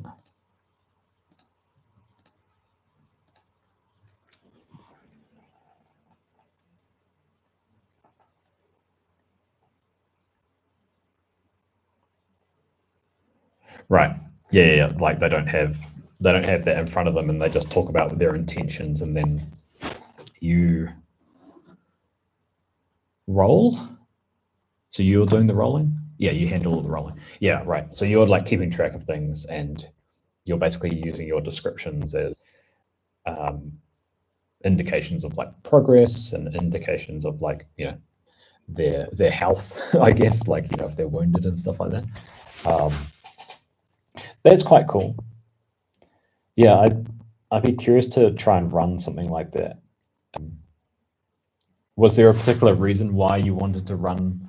Right. Yeah. Like they don't have that in front of them, and they just talk about their intentions, and then you roll. So you're doing the rolling? Yeah, you handle all the rolling. Yeah, right. So you're like keeping track of things, and you're basically using your descriptions as indications of like progress and indications of like their health, I guess, like if they're wounded and stuff like that. That's quite cool. Yeah, I'd be curious to try and run something like that. Was there a particular reason why you wanted to run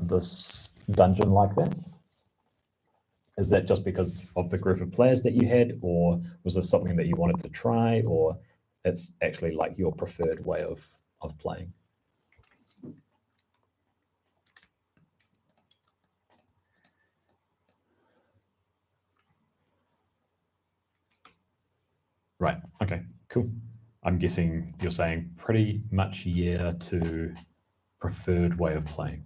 this dungeon like that? Is that just because of the group of players that you had, or was this something that you wanted to try, or it's actually like your preferred way of playing? Right. Okay. Cool. I'm guessing you're saying pretty much yeah to preferred way of playing.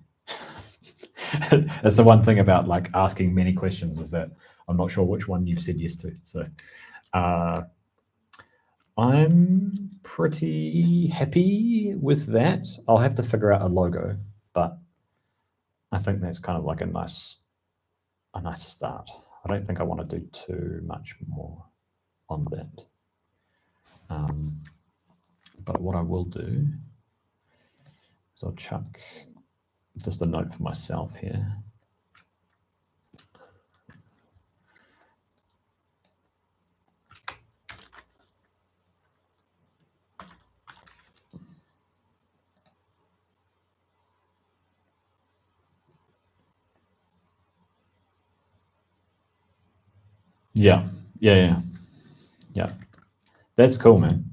That's the one thing about like asking many questions, is that I'm not sure which one you've said yes to. So I'm pretty happy with that. I'll have to figure out a logo, but I think that's kind of like a nice start. I don't think I want to do too much more on that. But what I will do is I'll chuck just a note for myself here. Yeah. That's cool, man.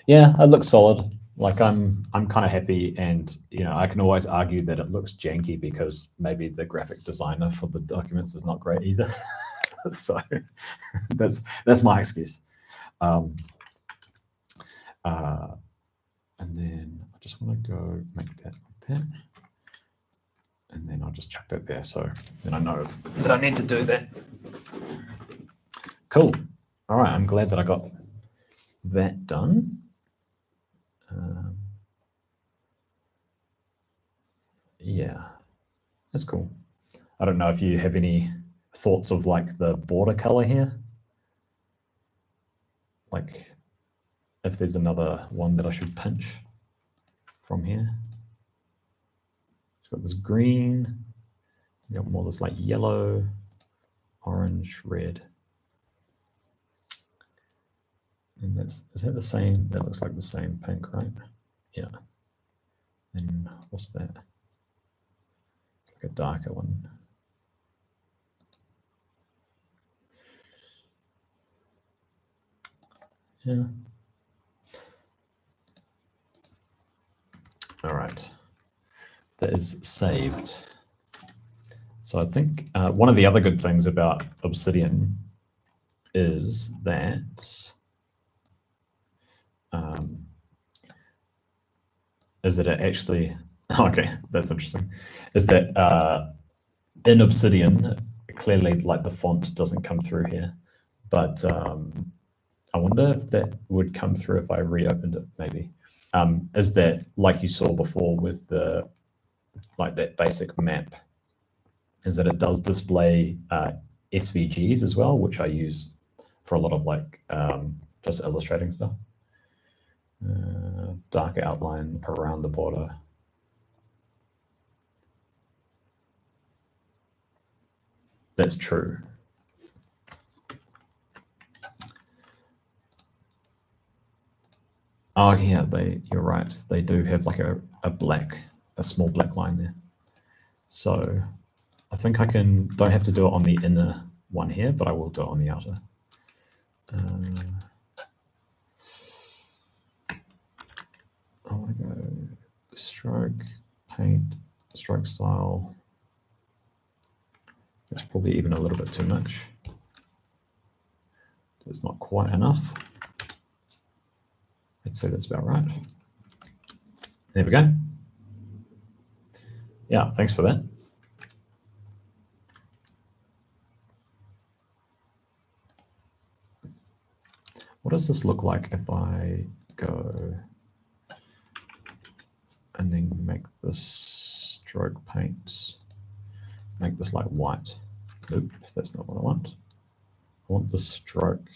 Yeah, it looks solid. Like I'm kind of happy, and I can always argue that it looks janky because maybe the graphic designer for the documents is not great either. So that's my excuse. And then I just want to go make that like that, and then I'll just chuck that there. So then I know that I need to do that. Cool. All right. I'm glad that I got that done. Yeah, that's cool. I don't know if you have any thoughts of like the border color here. Like if there's another one that I should pinch from here. It's got this green, you got more this like yellow, orange, red. And is that the same? That looks like the same pink, right? Yeah. And what's that? It's like a darker one. Yeah. All right. That is saved. So I think one of the other good things about Obsidian is that it actually, okay, that's interesting, is that in Obsidian, clearly like the font doesn't come through here, but I wonder if that would come through if I reopened it, maybe. Is that like you saw before with the like that basic map, is that it does display SVGs as well, which I use for a lot of like just illustrating stuff. Darker outline around the border. That's true. Oh yeah, you're right. They do have like a small black line there. So I think don't have to do it on the inner one here, but I will do it on the outer. I want to go stroke, paint, stroke style. That's probably even a little bit too much. It's not quite enough. I'd say that's about right. There we go. Yeah, thanks for that. What does this look like if I go and then make this stroke paint, make this like white? Nope, that's not what I want. I want the stroke.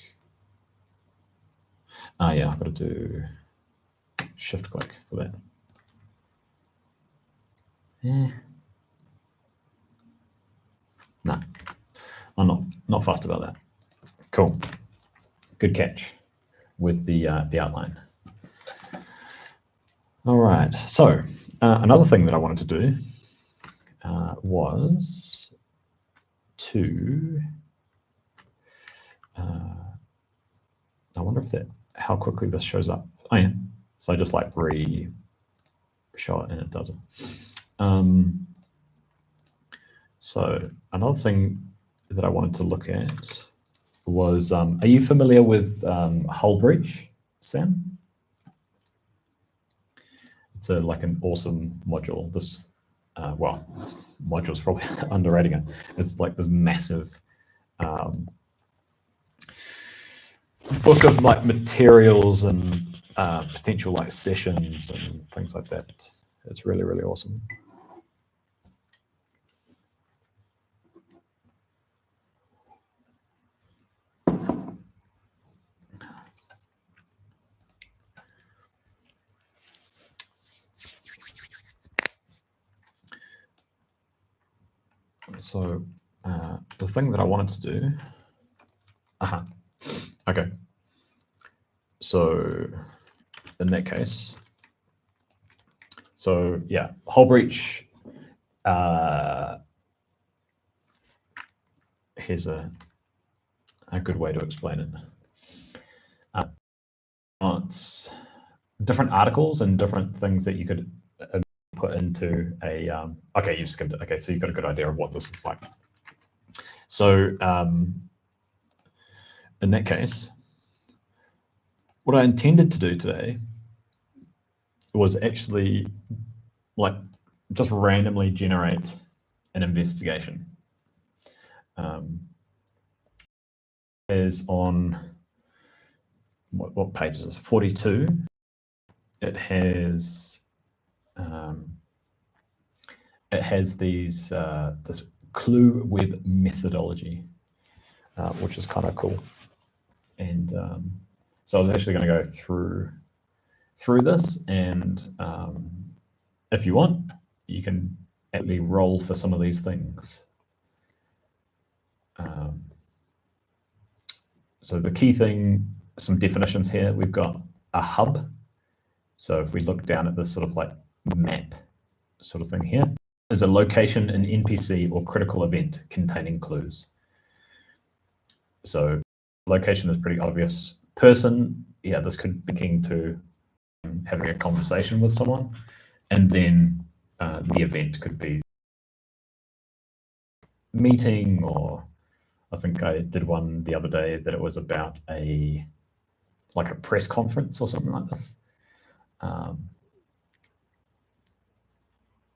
Ah, yeah, I've got to do shift click for that. Yeah. No, I'm not fussed about that. Cool. Good catch with the outline. All right. So another thing that I wanted to do was to. I wonder if how quickly this shows up. Oh yeah. So I just like show it and it does it. So another thing that I wanted to look at was, are you familiar with Hull Breach, Sam? It's like an awesome module. This, well, this module is probably underrating it. It's like this massive book of like materials and potential like sessions and things like that. It's really, really awesome. So the thing that I wanted to do, okay. So in that case, so yeah, Hull Breach, here's a good way to explain it. It's different articles and different things that you could put into a, okay, you skimmed it. Okay, so you've got a good idea of what this is like. So in that case, what I intended to do today was actually like just randomly generate an investigation. Is on what page is this? 42. It has these this clue web methodology, which is kind of cool. And so I was actually going to go through this, and if you want, you can actually roll for some of these things. So the key thing some definitions here. We've got a hub. So if we look down at this sort of like map sort of thing here, is a location, an NPC, or critical event containing clues. So location is pretty obvious. Person, yeah, this could be akin to having a conversation with someone. And then the event could be meeting, or I think I did one the other day that it was about a press conference or something like this.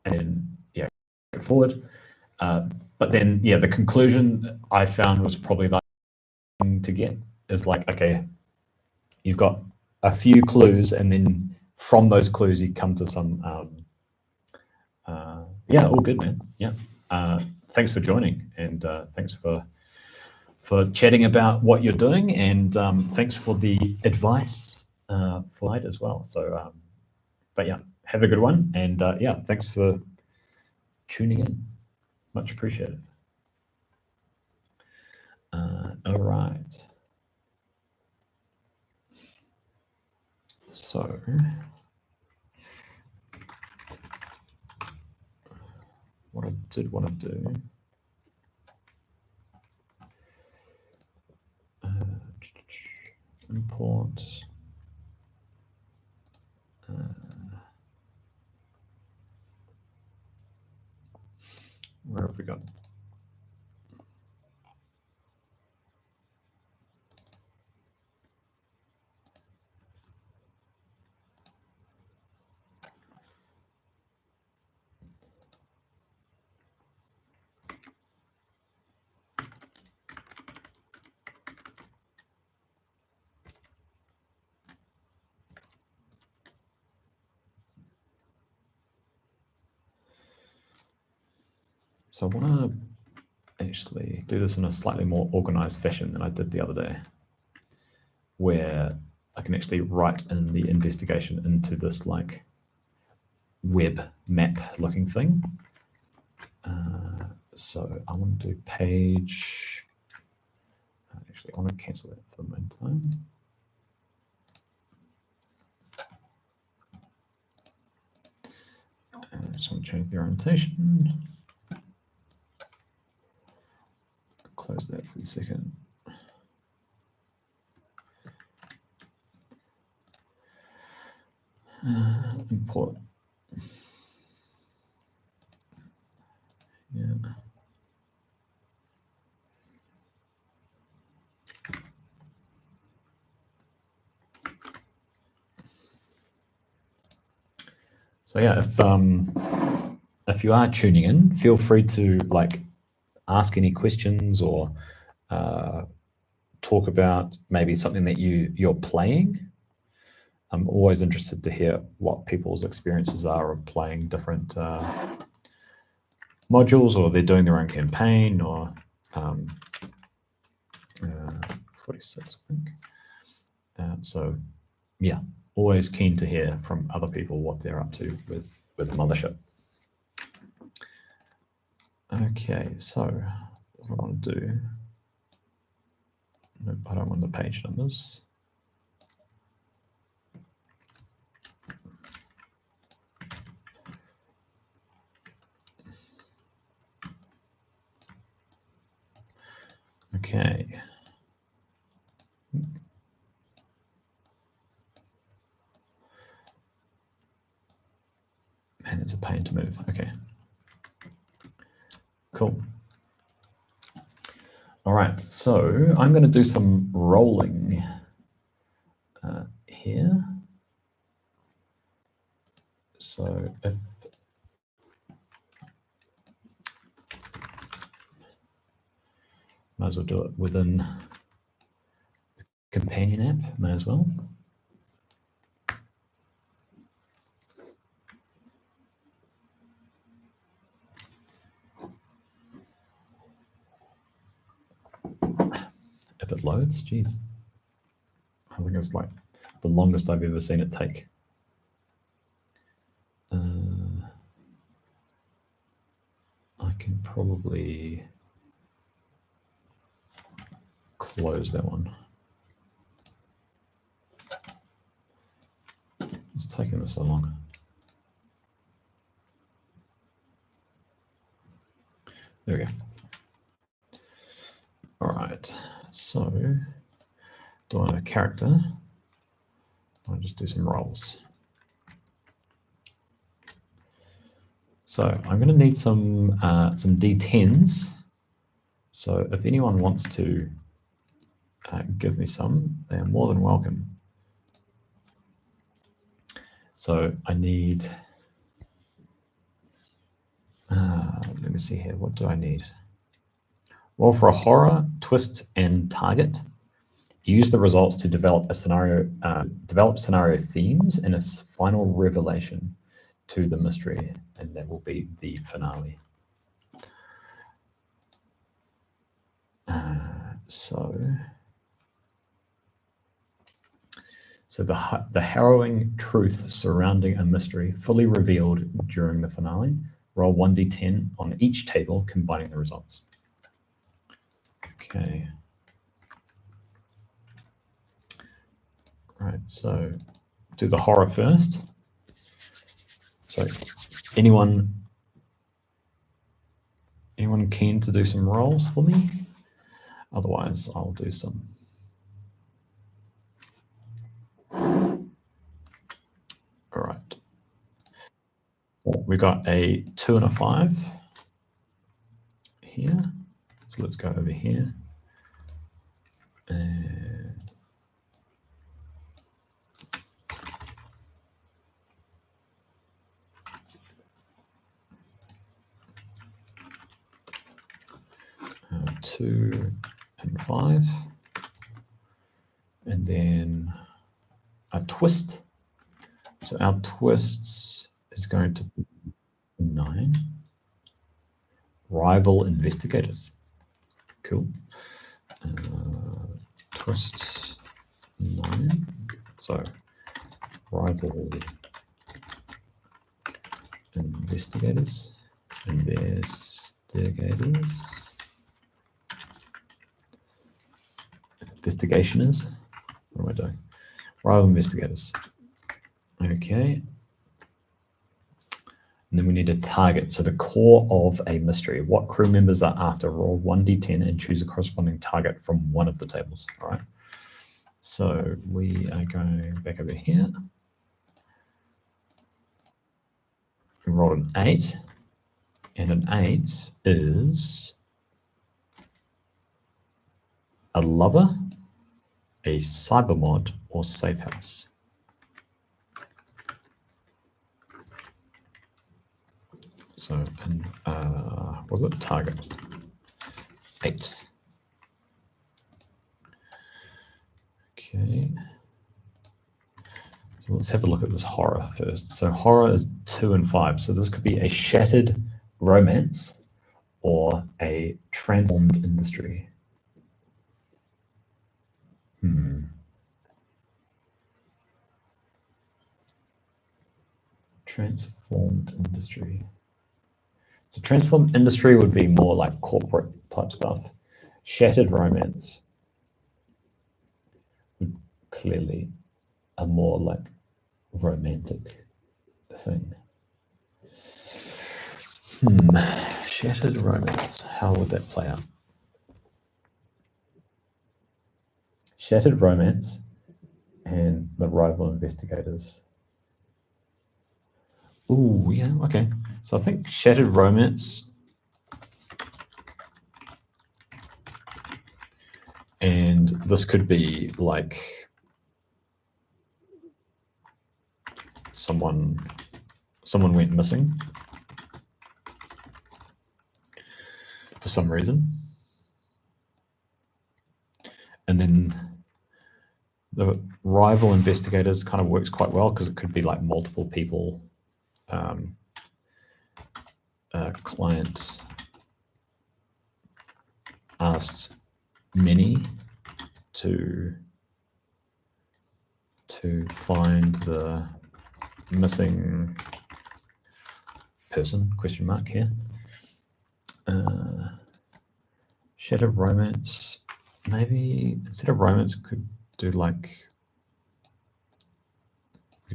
And yeah, go forward. But then, yeah, the conclusion I found was probably the thing to get is like, okay, you've got a few clues, and then from those clues you come to some. Yeah, all good, man. Yeah, thanks for joining, and thanks for chatting about what you're doing, and thanks for the advice for it as well. So, but yeah, have a good one, and yeah, thanks for tuning in. Much appreciated. All right. So, what I did want to do, import, where have we got? So I want to actually do this in a slightly more organized fashion than I did the other day, where I can actually write in the investigation into this like web map looking thing. So I want to do page, actually I want to cancel that for the meantime. I just want to change the orientation. Close that for a second. Import. Yeah. So yeah, if you are tuning in, feel free to like ask any questions, or talk about maybe something that you're playing. I'm always interested to hear what people's experiences are of playing different modules, or they're doing their own campaign, or 46, I think. So yeah, always keen to hear from other people what they're up to with Mothership. Okay, so what I want to do, nope, I don't want the page numbers. Okay. Man, it's a pain to move. Okay. Cool. All right, so I'm going to do some rolling here. So if might as well do it within the companion app, may as well. If it loads, geez. I think it's like the longest I've ever seen it take. I can probably close that one. taking this so long? There we go. All right, so do I have a character? I'll just do some rolls. So I'm going to need some D10s. So if anyone wants to give me some, they are more than welcome. So I need, let me see here, what do I need? Roll for a horror, twist, and target. Use the results to develop a scenario, themes and a final revelation to the mystery, and that will be the finale. So the harrowing truth surrounding a mystery fully revealed during the finale. Roll 1d10 on each table, combining the results. Okay. All right, so do the horror first. So anyone keen to do some rolls for me? Otherwise, I'll do some. All right. So we got a 2 and a 5 here. So let's go over here. And 2 and 5. And then a twist. So our twists is going to be 9. Rival investigators. Cool. Twist 9. So rival investigators. Investigationers. What am I doing? Rival investigators. Okay. And then we need a target. So the core of a mystery. What crew members are after? Roll 1d10 and choose a corresponding target from one of the tables. All right. So we are going back over here. We rolled an 8. And an 8 is a lover, a cybermod, or safe house. So, and what was it? Target 8. Okay. So let's have a look at this horror first. So horror is 2 and 5. So this could be a shattered romance or a transformed industry. Transformed industry. So transformed industry would be more like corporate type stuff. Shattered romance would clearly a more like romantic thing. Shattered romance. How would that play out? Shattered romance and the rival investigators. Ooh, yeah, okay. So I think shattered romance and this could be like someone went missing for some reason. And then the rival investigators kind of works quite well because it could be like multiple people. Client asked many to find the missing person, question mark here. Shattered romance, maybe instead of romance could do like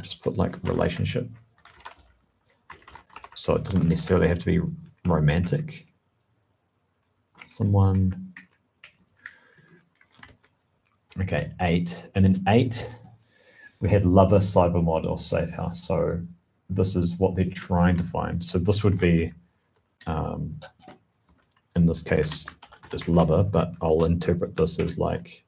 just put like relationship. So it doesn't necessarily have to be romantic. Someone, okay, 8. And then 8, we had lover, cyber mod, or safe house. So this is what they're trying to find. So this would be, in this case, just lover, but I'll interpret this as like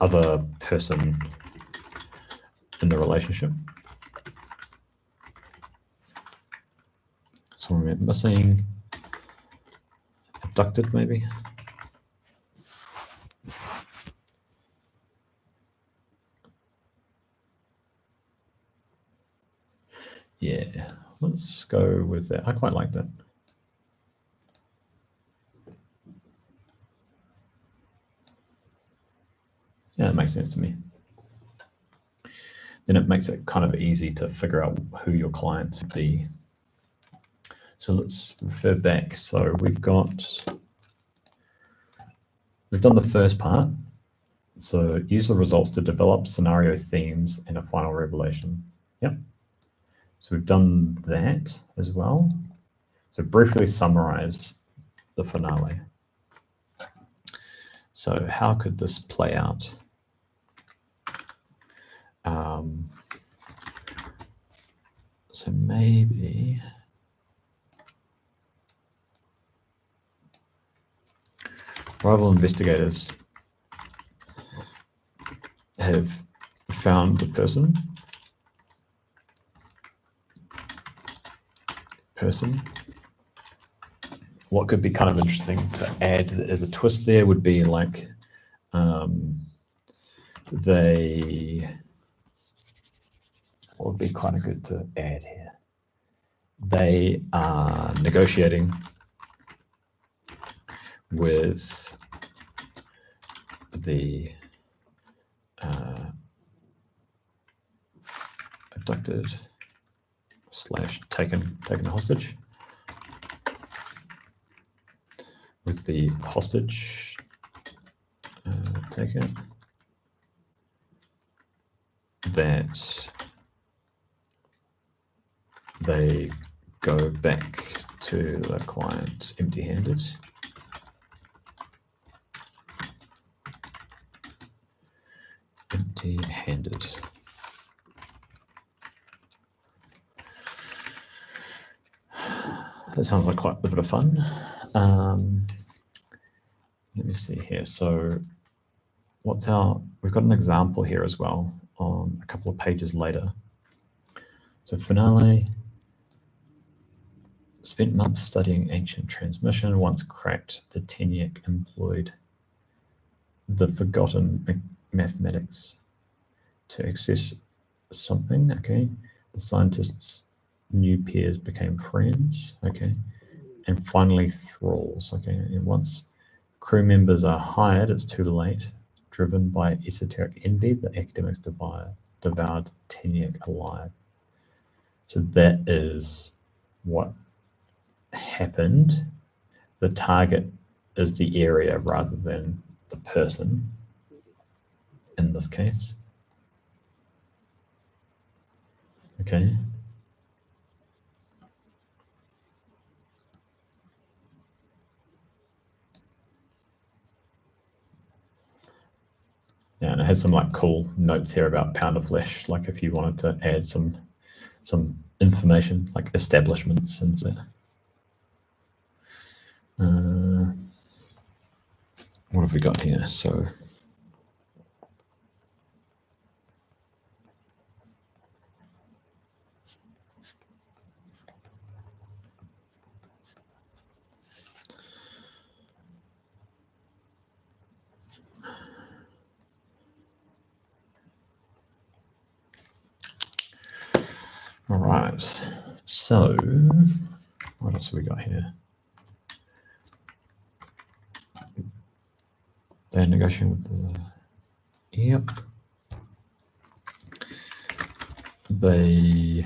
other person in the relationship. So we're missing, abducted maybe. Yeah, let's go with that. I quite like that. Yeah, it makes sense to me. Then it makes it kind of easy to figure out who your client would be. So let's refer back. So we've done the first part. So use the results to develop scenario themes and a final revelation. Yep. So we've done that as well. So briefly summarize the finale. So how could this play out? So maybe rival investigators have found the person. What could be kind of interesting to add as a twist there would be like what would be kind of good to add here? They are negotiating with the abducted / taken hostage, with the hostage taken, that they go back to the client empty-handed. Empty-handed. That sounds like quite a bit of fun. Let me see here. So we've got an example here as well on a couple of pages later. So finale, spent months studying ancient transmission, once cracked the TENIAC, employed the forgotten mathematics to access something, okay. The scientists' new peers became friends, okay. And finally thralls, okay. And once crew members are hired, it's too late. Driven by esoteric envy, the academics devoured TENIAC alive. So that is what happened. The target is the area rather than the person in this case. Okay. Yeah, and it has some like cool notes here about pound of flesh, like if you wanted to add some information like establishments and so. What have we got here? So all right, so what else have we got here? They're negotiating with the, yep. They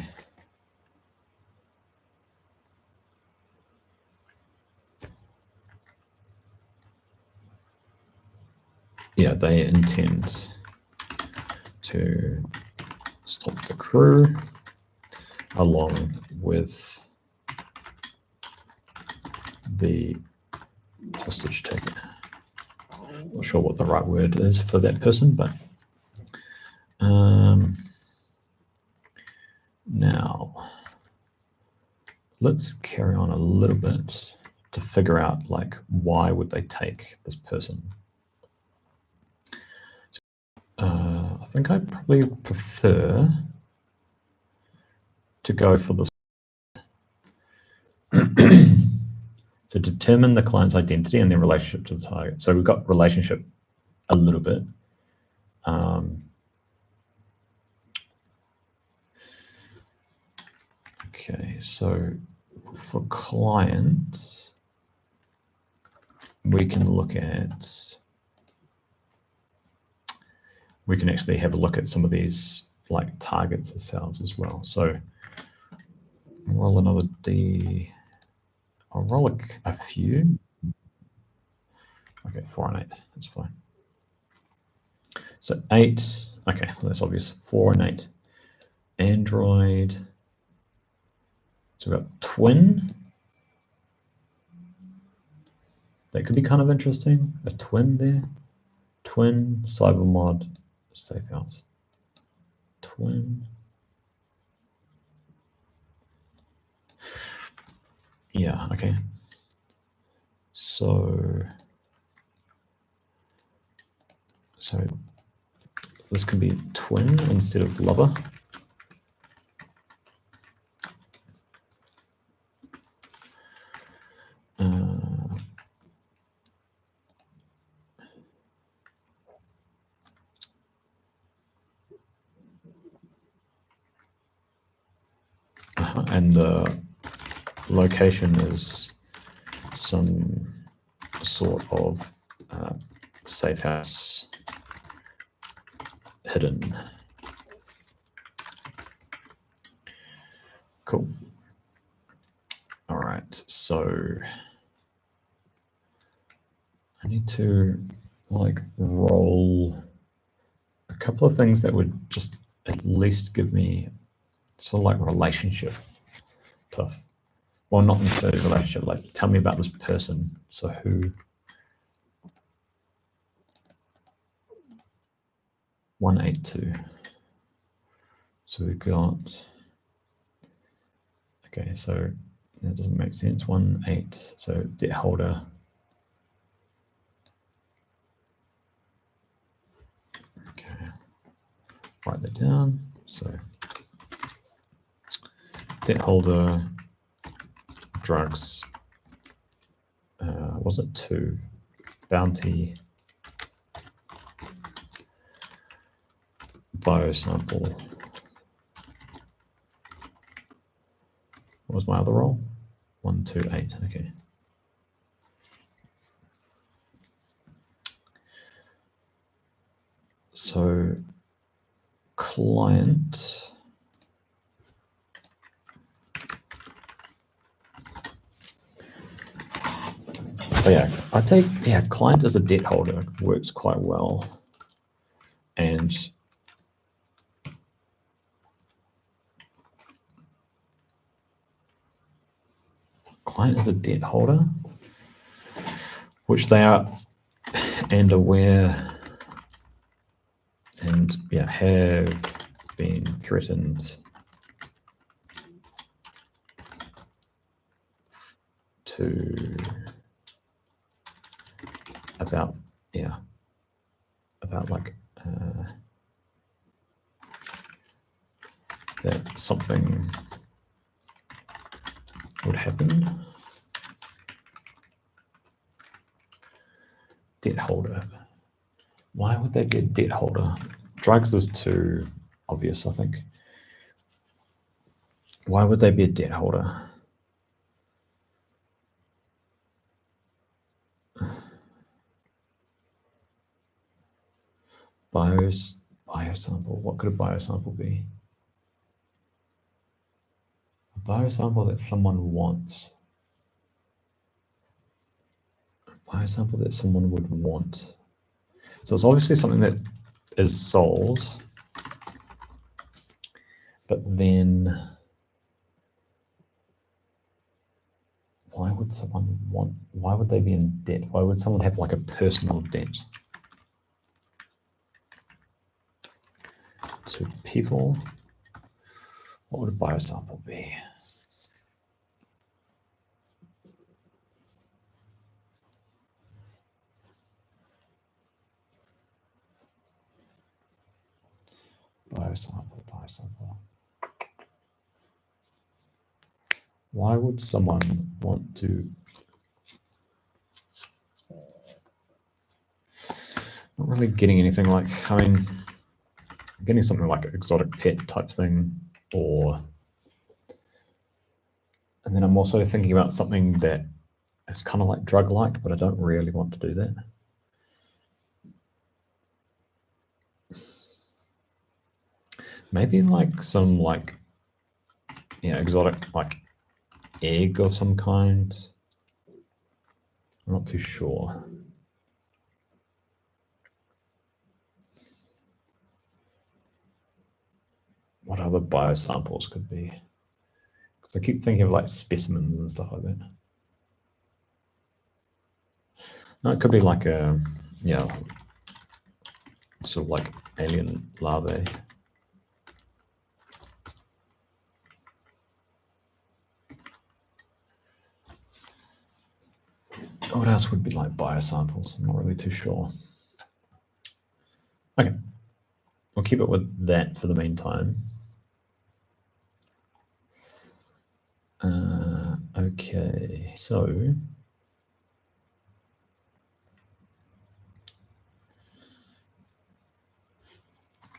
intend to stop the crew along with the hostage taker. Not sure what the right word is for that person, but now let's carry on a little bit to figure out like why would they take this person. So, I think I'd probably prefer to go for this. To determine the client's identity and their relationship to the target. So we've got relationship a little bit. Okay, so for client, we can actually have a look at some of these like targets ourselves as well. So roll another D. I'll roll a few. Okay, 4 and 8, that's fine. So 8, okay, well, that's obvious, 4 and 8. Android, so we've got twin. That could be kind of interesting, a twin there. Twin, cyber mod, safe house. Twin. Yeah, okay. So this can be twin instead of lover. And the location is some sort of safe house hidden. Cool. All right, so I need to like roll a couple of things that would just at least give me sort of like relationship stuff. Well, not necessarily relationship, like tell me about this person. So who? 182. So we've got, okay, so that doesn't make sense. 1-8, so debt holder. Okay, write that down. So debt holder, drugs, was it 2? Bounty, biosample. What was my other role? 128, okay. So client, so yeah, I take, yeah, client as a debt holder works quite well. And client as a debt holder, which they are and aware and yeah, have been threatened to about, yeah, about like that something would happen. Debt holder. Why would they be a debt holder? Drugs is too obvious, I think. Why would they be a debt holder? Biosample. What could a biosample be? A biosample that someone wants. A biosample that someone would want. So it's obviously something that is sold. But then why would they be in debt? Why would someone have like a personal debt? To people, what would a biosample be? Biosample. Why would someone want to? Not really getting anything like, I mean, getting something like an exotic pet type thing, and then I'm also thinking about something that is kind of like drug-like, but I don't really want to do that. Maybe like some exotic like egg of some kind. I'm not too sure. What other biosamples could be? Because I keep thinking of like specimens and stuff like that. No, it could be like a, sort of like alien larvae. What else would be like biosamples? I'm not really too sure. Okay, we'll keep it with that for the meantime. Okay, so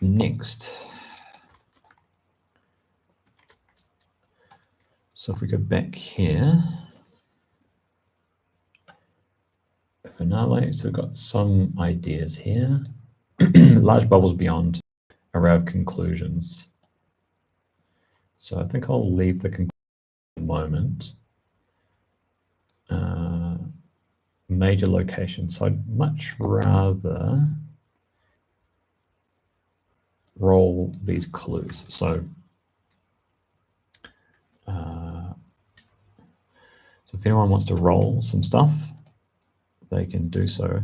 next, so if we go back here, finale, so we've got some ideas here. Large bubbles beyond, array of conclusions. So I think I'll leave the conclusion at the moment. Major location. So I'd much rather roll these clues. So, so if anyone wants to roll some stuff, they can do so.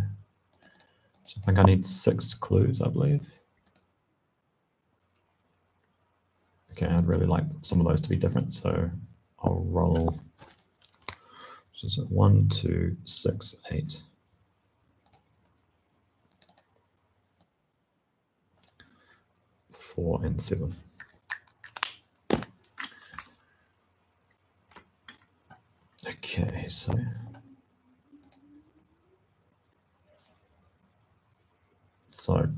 So I think I need 6 clues, I believe. Okay, I'd really like some of those to be different, so I'll roll. So is it 1, 2, 6, 8. Four and 7. Okay, so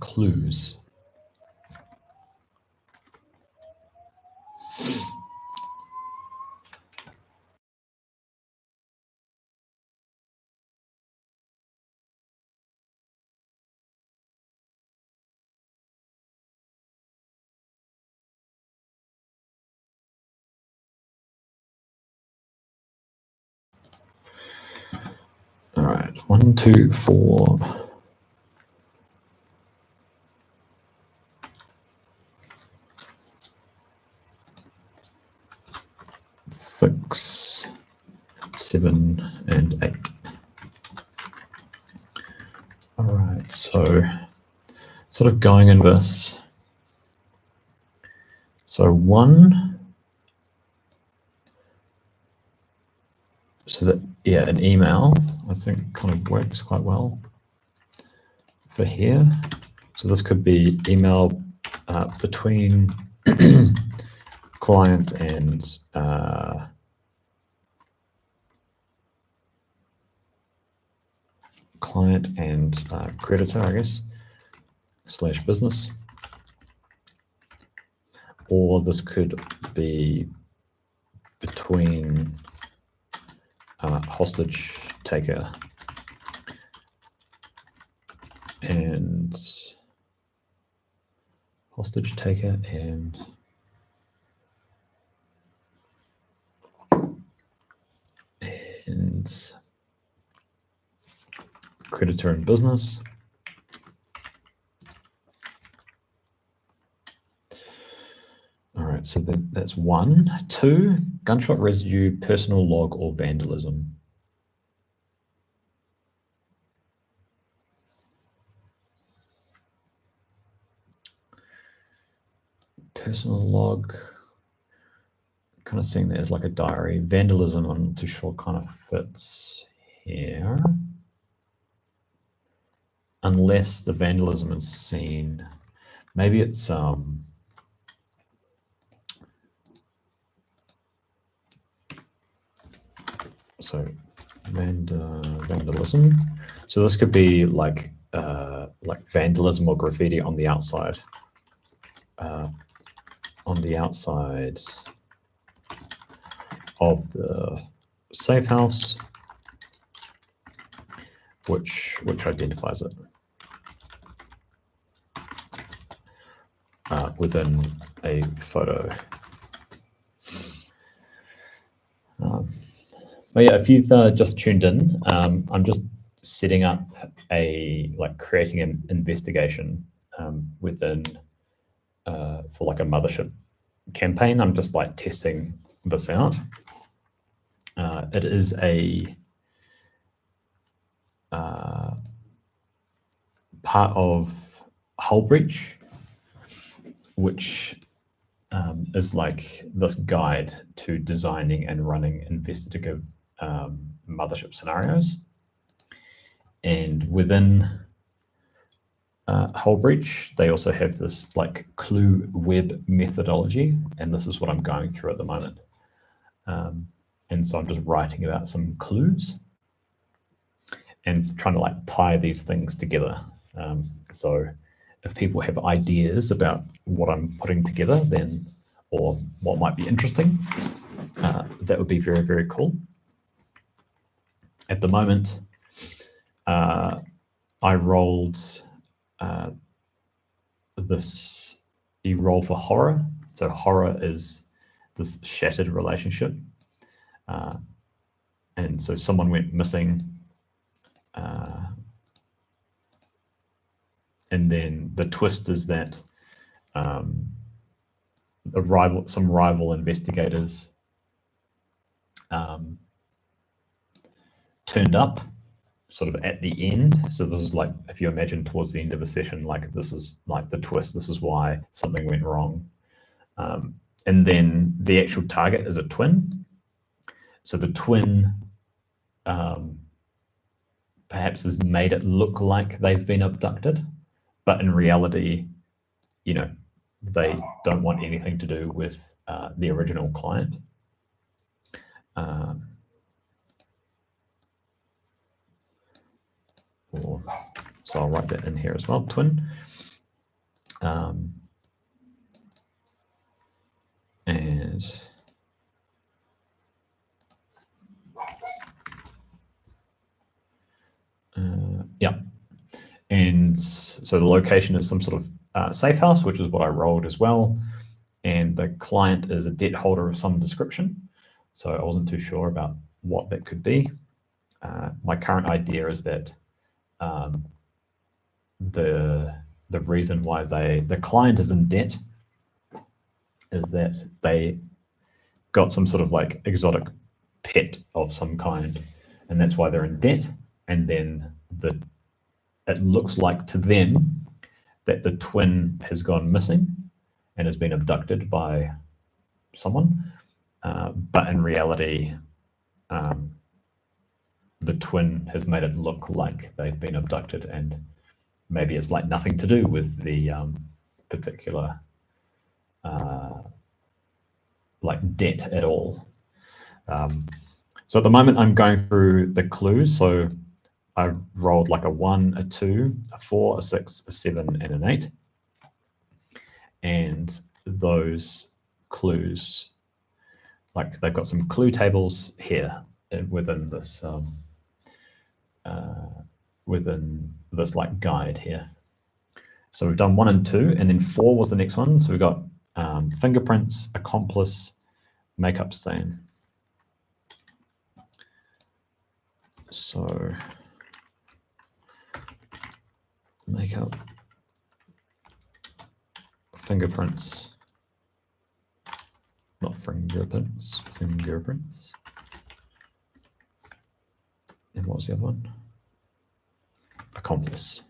clues. All right, 1, 2, 4. 6, 7, and 8. All right, so sort of going in this. So 1, so that, yeah, an email, I think kind of works quite well for here. So this could be email between client and creditor, I guess, / business. Or this could be between hostage taker and creditor and business. All right, So that's 1. 2, gunshot residue, personal log, or vandalism. Personal log, kind of seeing that as like a diary. Vandalism, I'm not too sure, kind of fits here. Unless the vandalism is seen. Maybe it's so vandalism. So this could be like vandalism or graffiti on the outside. On the outside of the safe house, which identifies it within a photo. But yeah, if you've just tuned in, I'm just setting up creating an investigation within for like a Mothership campaign. I'm just like testing this out. It is a part of Hull Breach, which is like this guide to designing and running investigative Mothership scenarios. And within Hull Breach, they also have this like clue web methodology, and this is what I'm going through at the moment. And so I'm just writing about some clues and trying to like tie these things together. So if people have ideas about what I'm putting together, then, or what might be interesting, that would be very, very cool. At the moment, I rolled you roll for horror. So horror is this shattered relationship. And so someone went missing, and then the twist is that some rival investigators turned up sort of at the end. So this is like, if you imagine towards the end of a session, like this is like the twist, this is why something went wrong. And then the actual target is a twin. So the twin perhaps has made it look like they've been abducted, but in reality, you know, they don't want anything to do with the original client. So I'll write that in here as well, twin. And yeah, and so the location is some sort of safe house, which is what I rolled as well. And the client is a debt holder of some description. So I wasn't too sure about what that could be. My current idea is that the reason why the client is in debt is that they got some sort of like exotic pet of some kind, and that's why they're in debt. And then it looks like to them that the twin has gone missing and has been abducted by someone, but in reality, the twin has made it look like they've been abducted, and maybe it's like nothing to do with the particular like debt at all. So at the moment I'm going through the clues. So I've rolled like a 1, a 2, a 4, a 6, a 7, and an 8. And those clues, like they've got some clue tables here within this like guide here. So we've done 1 and 2, and then 4 was the next one. So we've got fingerprints, accomplice, makeup stain. So makeup, fingerprints, not fingerprints, fingerprints. And what was the other one? Accomplice.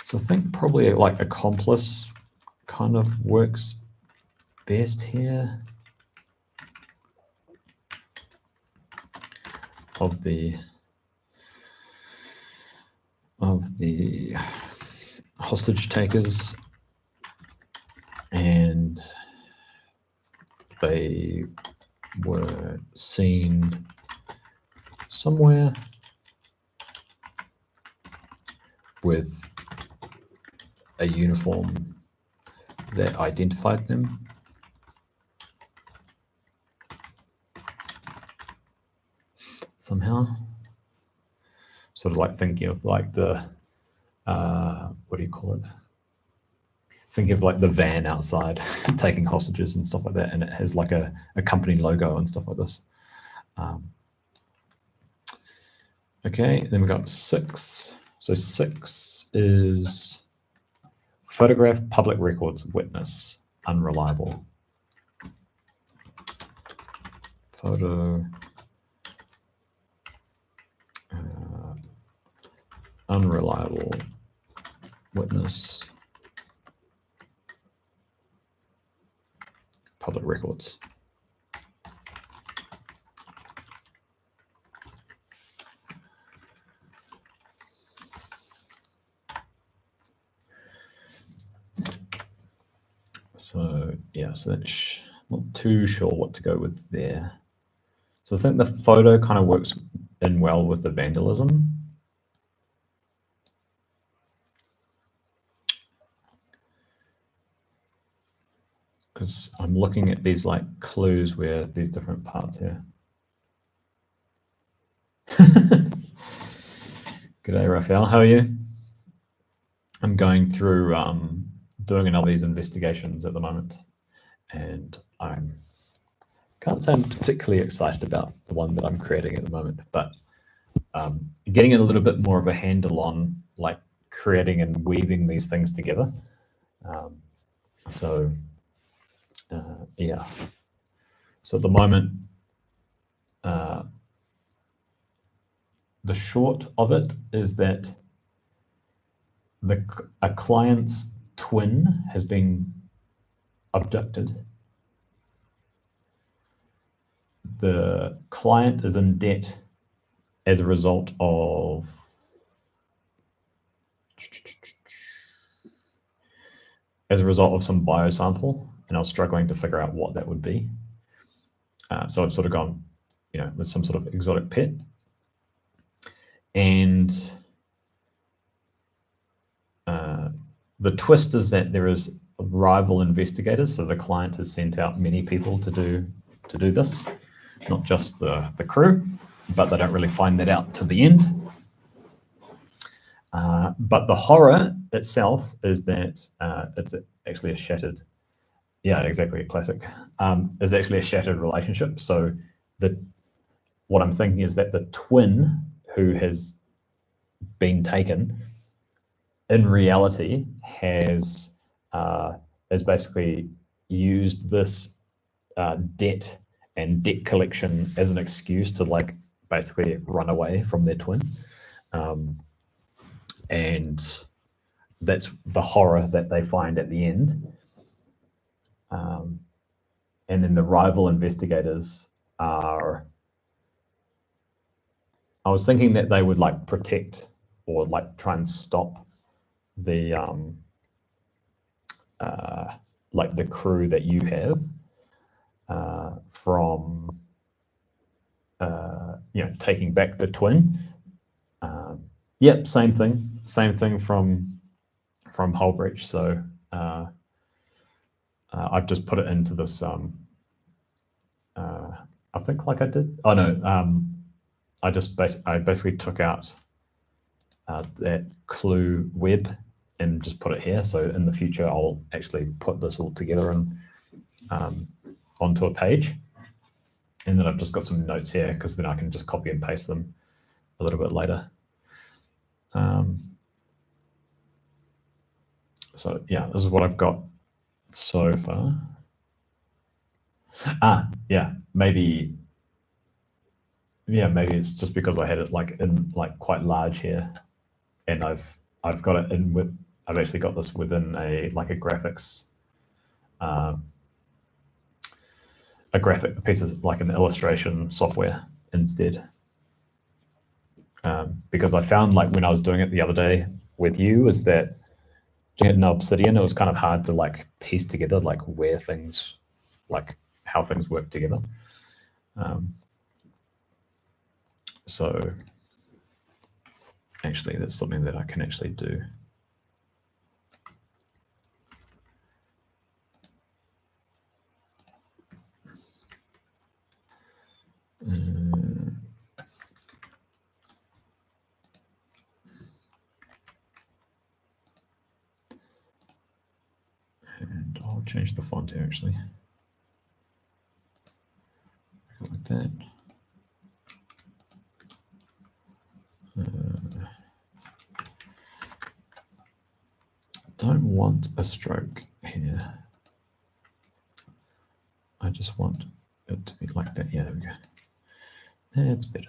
So I think probably like accomplice kind of works best here. Of the hostage takers, and they were seen somewhere with a uniform that identified them. Somehow, sort of like thinking of like the, what do you call it? Thinking of like the van outside taking hostages and stuff like that, and it has like a company logo and stuff like this. Okay, then we got 6. So 6 is photograph public records witness unreliable. Photo unreliable witness public records. So yeah, so that's not too sure what to go with there. So I think the photo kind of works in well with the vandalism. Because I'm looking at these like clues where these different parts here. G'day, Raphael, how are you? I'm going through doing another of these investigations at the moment, and I can't say I'm particularly excited about the one that I'm creating at the moment, but getting a little bit more of a handle on like creating and weaving these things together. Yeah. So at the moment, the short of it is that a client's twin has been abducted. The client is in debt as a result of some biosample, and I was struggling to figure out what that would be. So I've sort of gone, with some sort of exotic pet. And the twist is that there is rival investigators. So the client has sent out many people to do this, not just the crew, but they don't really find that out to the end. But the horror itself is that it's actually a shattered, yeah, exactly, a classic, is actually a shattered relationship. So what I'm thinking is that the twin who has been taken in reality has basically used this debt and debt collection as an excuse to like basically run away from their twin. And that's the horror that they find at the end. And then the rival investigators are, I was thinking that they would like protect or like try and stop the like the crew that you have from taking back the twin. Yep, same thing from Hull Breach. So I've just put it into this. I think like I did. Oh no, I basically took out that clue web and just put it here. So in the future, I'll actually put this all together and onto a page. And then I've just got some notes here because then I can just copy and paste them a little bit later. So yeah, this is what I've got so far. Yeah, maybe it's just because I had it like in like quite large here, and I've got it in with I've actually got this within a graphics a graphic piece of like an illustration software instead. Because I found like when I was doing it the other day with you is that in Obsidian it was kind of hard to like piece together like where things like how things work together. So actually that's something that I can actually do. And I'll change the font here actually. Like that. Don't want a stroke here. I just want it to be like that. Yeah, there we go. That's better.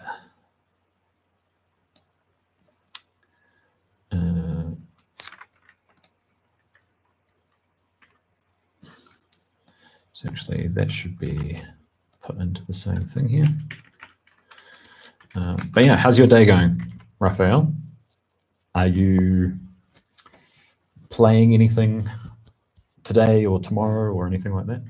So actually that should be put into the same thing here. But yeah, how's your day going, Raphael? Are you playing anything today or tomorrow or anything like that?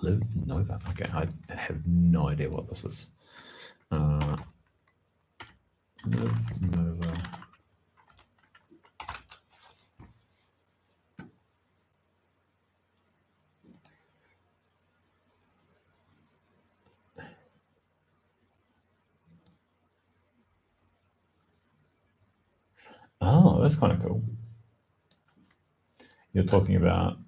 Live Nova. Okay, I have no idea what this is. Live Nova. Oh, that's kind of cool. You're talking about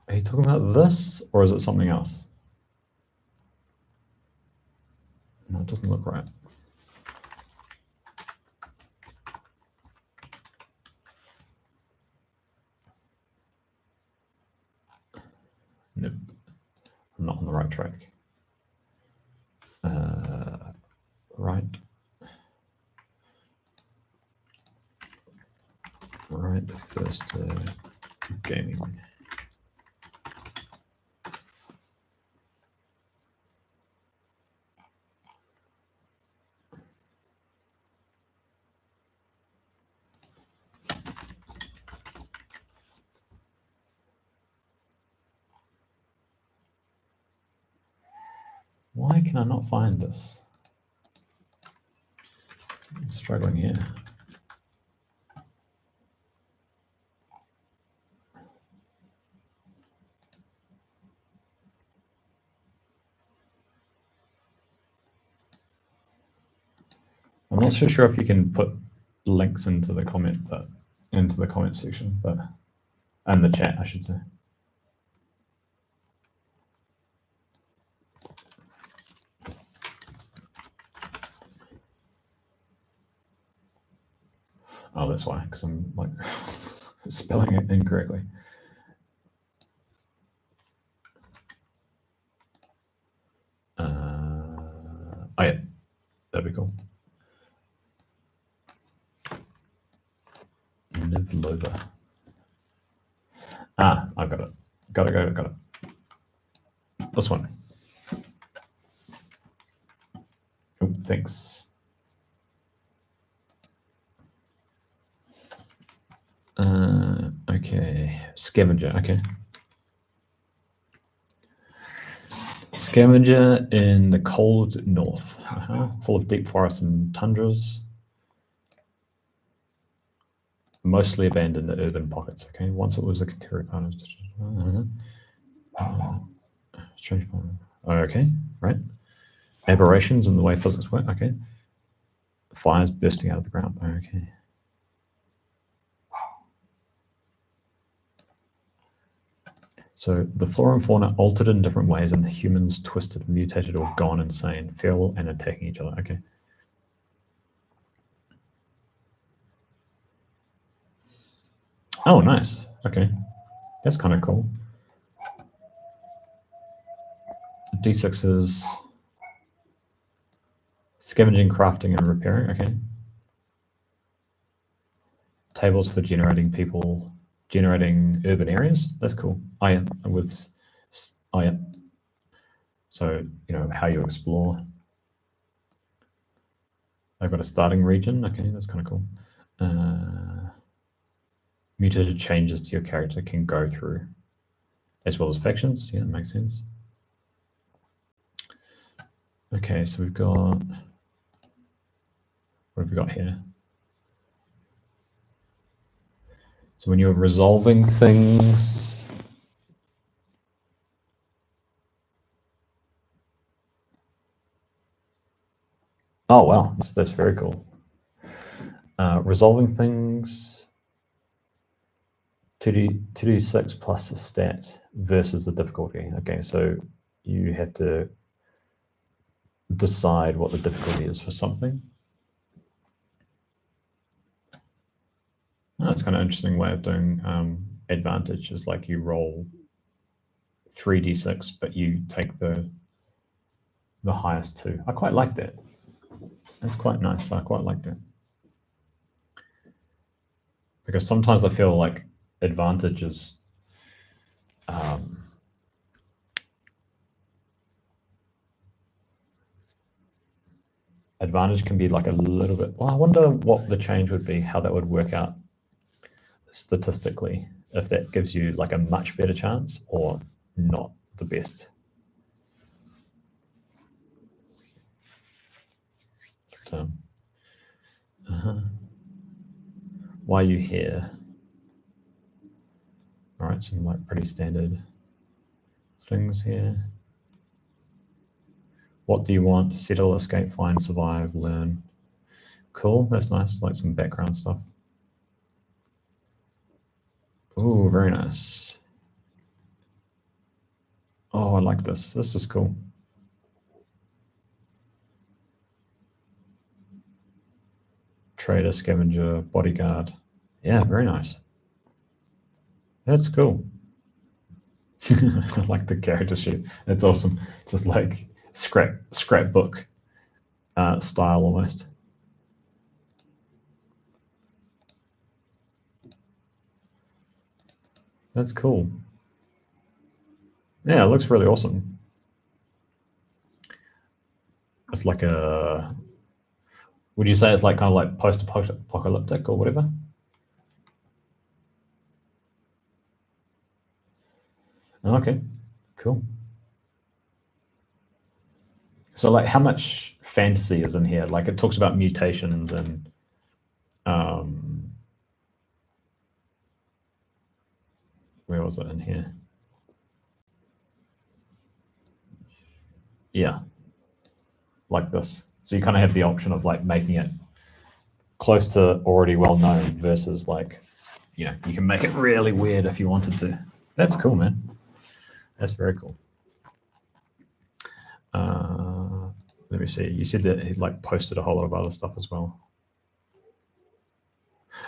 are you talking about this or is it something else? No, it doesn't look right. Nope, I'm not on the right track. Right first gaming. Why can I not find this? I'm struggling here. I'm not so sure if you can put links into the comment, but into the comment section, but and the chat, I should say. Oh, that's why, because I'm like spelling it incorrectly. Oh yeah, that'd be cool. Nivlova. I've got it. Got it. This one. Oh, thanks. Scavenger, okay. Scavenger in the cold north, full of deep forests and tundras. Mostly abandoned urban pockets, okay. Once it was a strange point. Okay, right. Aberrations in the way physics work, okay. Fires bursting out of the ground, okay. So the flora and fauna altered in different ways, and the humans twisted, mutated, or gone insane, feral and attacking each other. Okay. Oh, nice. Okay, that's kind of cool. D6s, scavenging, crafting, and repairing. Okay. Tables for generating people, generating urban areas. That's cool. Oh yeah, with oh yeah. So you know how you explore. I've got a starting region. Okay, that's kind of cool. Mutated changes to your character can go through, as well as factions. Yeah, that makes sense. Okay, so we've got, what have we got here? So when you're resolving things, oh wow, that's very cool. Resolving things, 2d6 plus a stat versus the difficulty. Okay, so you have to decide what the difficulty is for something. Oh, that's kind of an interesting way of doing advantage, is like you roll 3d6, but you take the highest two. I quite like that. That's quite nice. I quite like that. Because sometimes I feel like advantage is advantage can be like a little bit, well, I wonder what the change would be, how that would work out statistically, if that gives you like a much better chance or not the best. But, why are you here? All right, some like pretty standard things here. What do you want? Settle, escape, find, survive, learn. Cool, that's nice, like some background stuff. Oh, very nice. Oh, I like this. This is cool. Trader, scavenger, bodyguard. Yeah, very nice. That's cool. I like the character sheet. It's awesome. Just like scrapbook style almost. That's cool. Yeah, it looks really awesome. It's like a, would you say it's like kind of like post-apocalyptic or whatever? Okay, cool. So like how much fantasy is in here? Like it talks about mutations and where was it in here? Yeah, like this. So you kind of have the option of like making it close to already well known versus like, you know, you can make it really weird if you wanted to. That's cool, man. That's very cool. Let me see. You said that he like posted a whole lot of other stuff as well.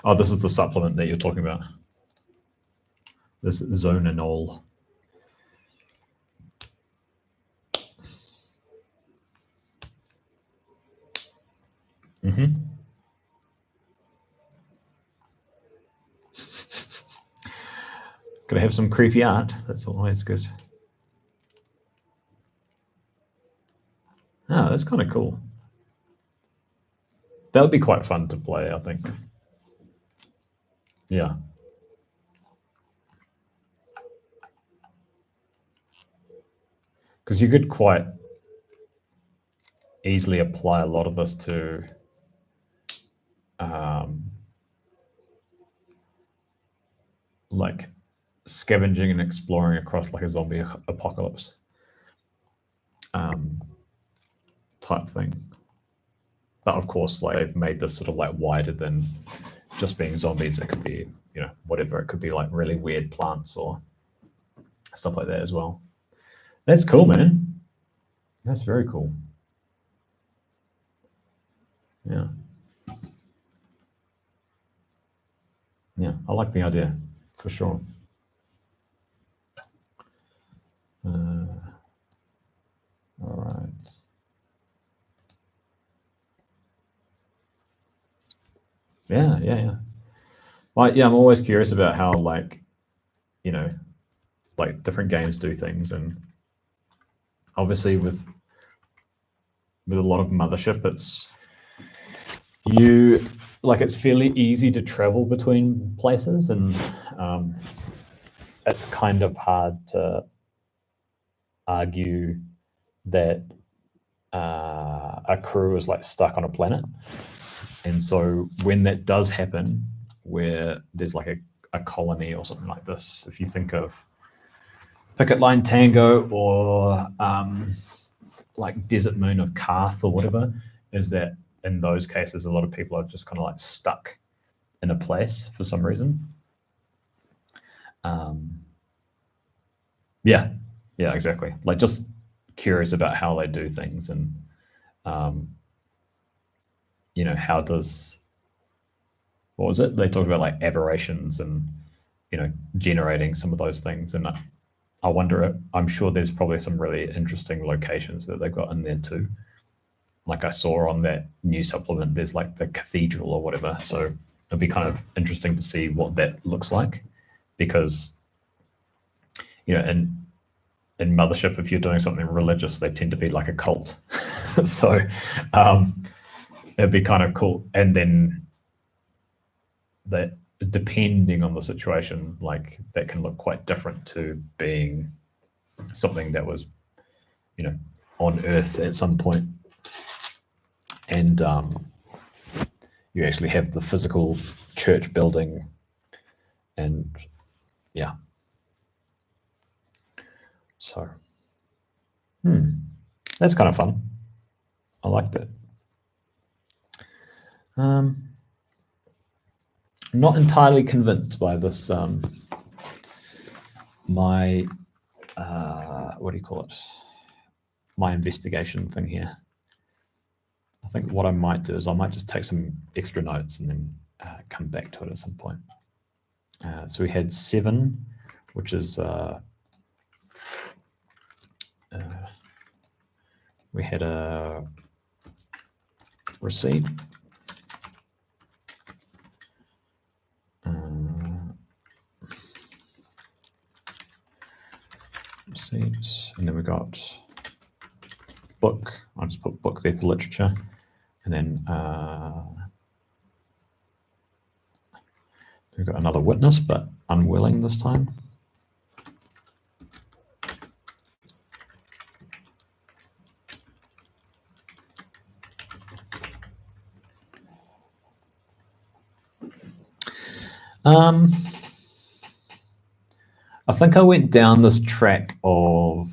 Oh, this is the supplement that you're talking about. This Zonanol. Mm-hmm. Gotta have some creepy art. That's always good. Oh, that's kind of cool. That would be quite fun to play, I think. Yeah. because you could quite easily apply a lot of this to like scavenging and exploring across like a zombie apocalypse type thing. But of course, like they've made this sort of like wider than just being zombies. It could be, you know, whatever. It could be like really weird plants or stuff like that as well. That's cool, man. That's very cool. Yeah. Yeah, I like the idea for sure. All right. Yeah. Well, yeah, I'm always curious about how, like, you know, like different games do things, and obviously with a lot of Mothership, it's it's fairly easy to travel between places, and it's kind of hard to argue that a crew is like stuck on a planet. And so when that does happen, where there's like a colony or something like this, if you think of Picket Line Tango or like Desert Moon of Karth or whatever, is that in those cases, a lot of people are just kind of like stuck in a place for some reason. Yeah, exactly. Like just curious about how they do things, and you know, how does, what was it? They talked about like aberrations and, you know, generating some of those things. And I wonder, I'm sure there's probably some really interesting locations that they've got in there too. Like I saw on that new supplement, there's like the cathedral or whatever. So it'll be kind of interesting to see what that looks like, because, you know, in Mothership, if you're doing something religious, they tend to be like a cult. So it'd be kind of cool. And then that, depending on the situation, like that can look quite different to being something that was, you know, on Earth at some point. And you actually have the physical church building, and yeah. So, that's kind of fun. I liked it. Not entirely convinced by this. My what do you call it? My investigation thing here. I think what I might do is I might just take some extra notes and then come back to it at some point. So we had 7, which is we had a receipt. Receipts, and then we got book. I'll just put book there for literature, and then we've got another witness, but unwilling this time. I think I went down this track of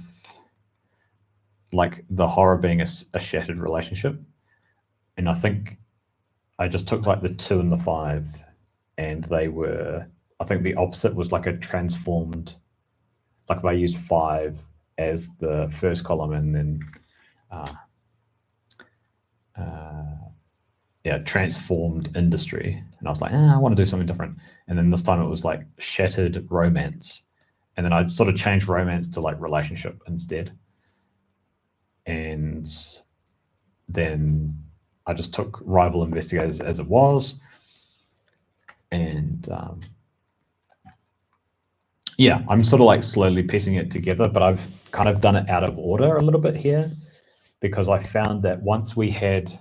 like the horror being a shattered relationship, and I think I just took like the 2 and the 5, and they were, I think the opposite was like a transformed, like if I used 5 as the first column, and then transformed industry, and I was like, I want to do something different. And then this time it was like shattered romance, and then I sort of changed romance to like relationship instead. And then I just took rival investigators as it was, and yeah, I'm sort of like slowly piecing it together, but I've kind of done it out of order a little bit here, because I found that once we had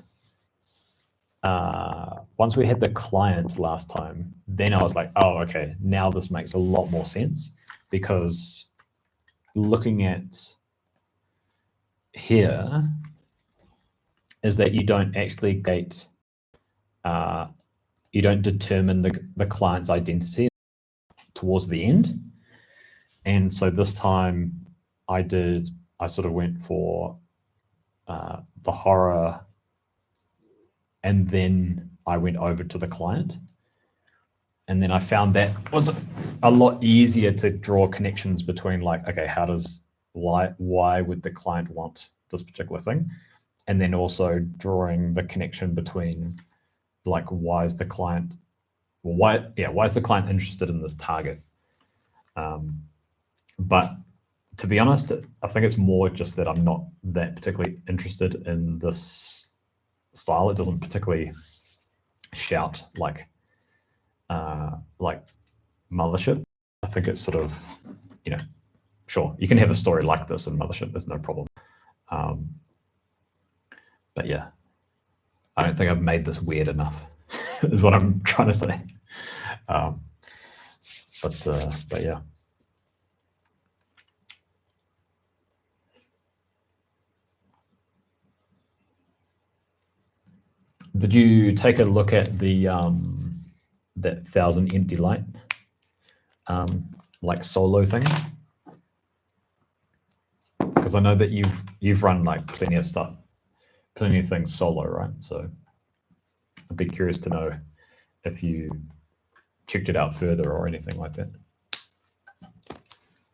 the client last time, then I was like, oh, okay, now this makes a lot more sense, because looking at here is that you don't actually you don't determine the client's identity towards the end. And so this time I sort of went for the horror, and then I went over to the client. And then I found that was a lot easier to draw connections between, like, okay, why would the client want this particular thing? And then also drawing the connection between, like, why is the client interested in this target? But to be honest, I think it's more just that I'm not that particularly interested in this style. It doesn't particularly shout like Mothership. I think it's sort of, sure, you can have a story like this in Mothership, there's no problem. But yeah, I don't think I've made this weird enough, is what I'm trying to say. But yeah. Did you take a look at the that 1,000 empty light like solo thing? Because I know that you've run like plenty of things solo, right? So I'd be curious to know if you checked it out further or anything like that.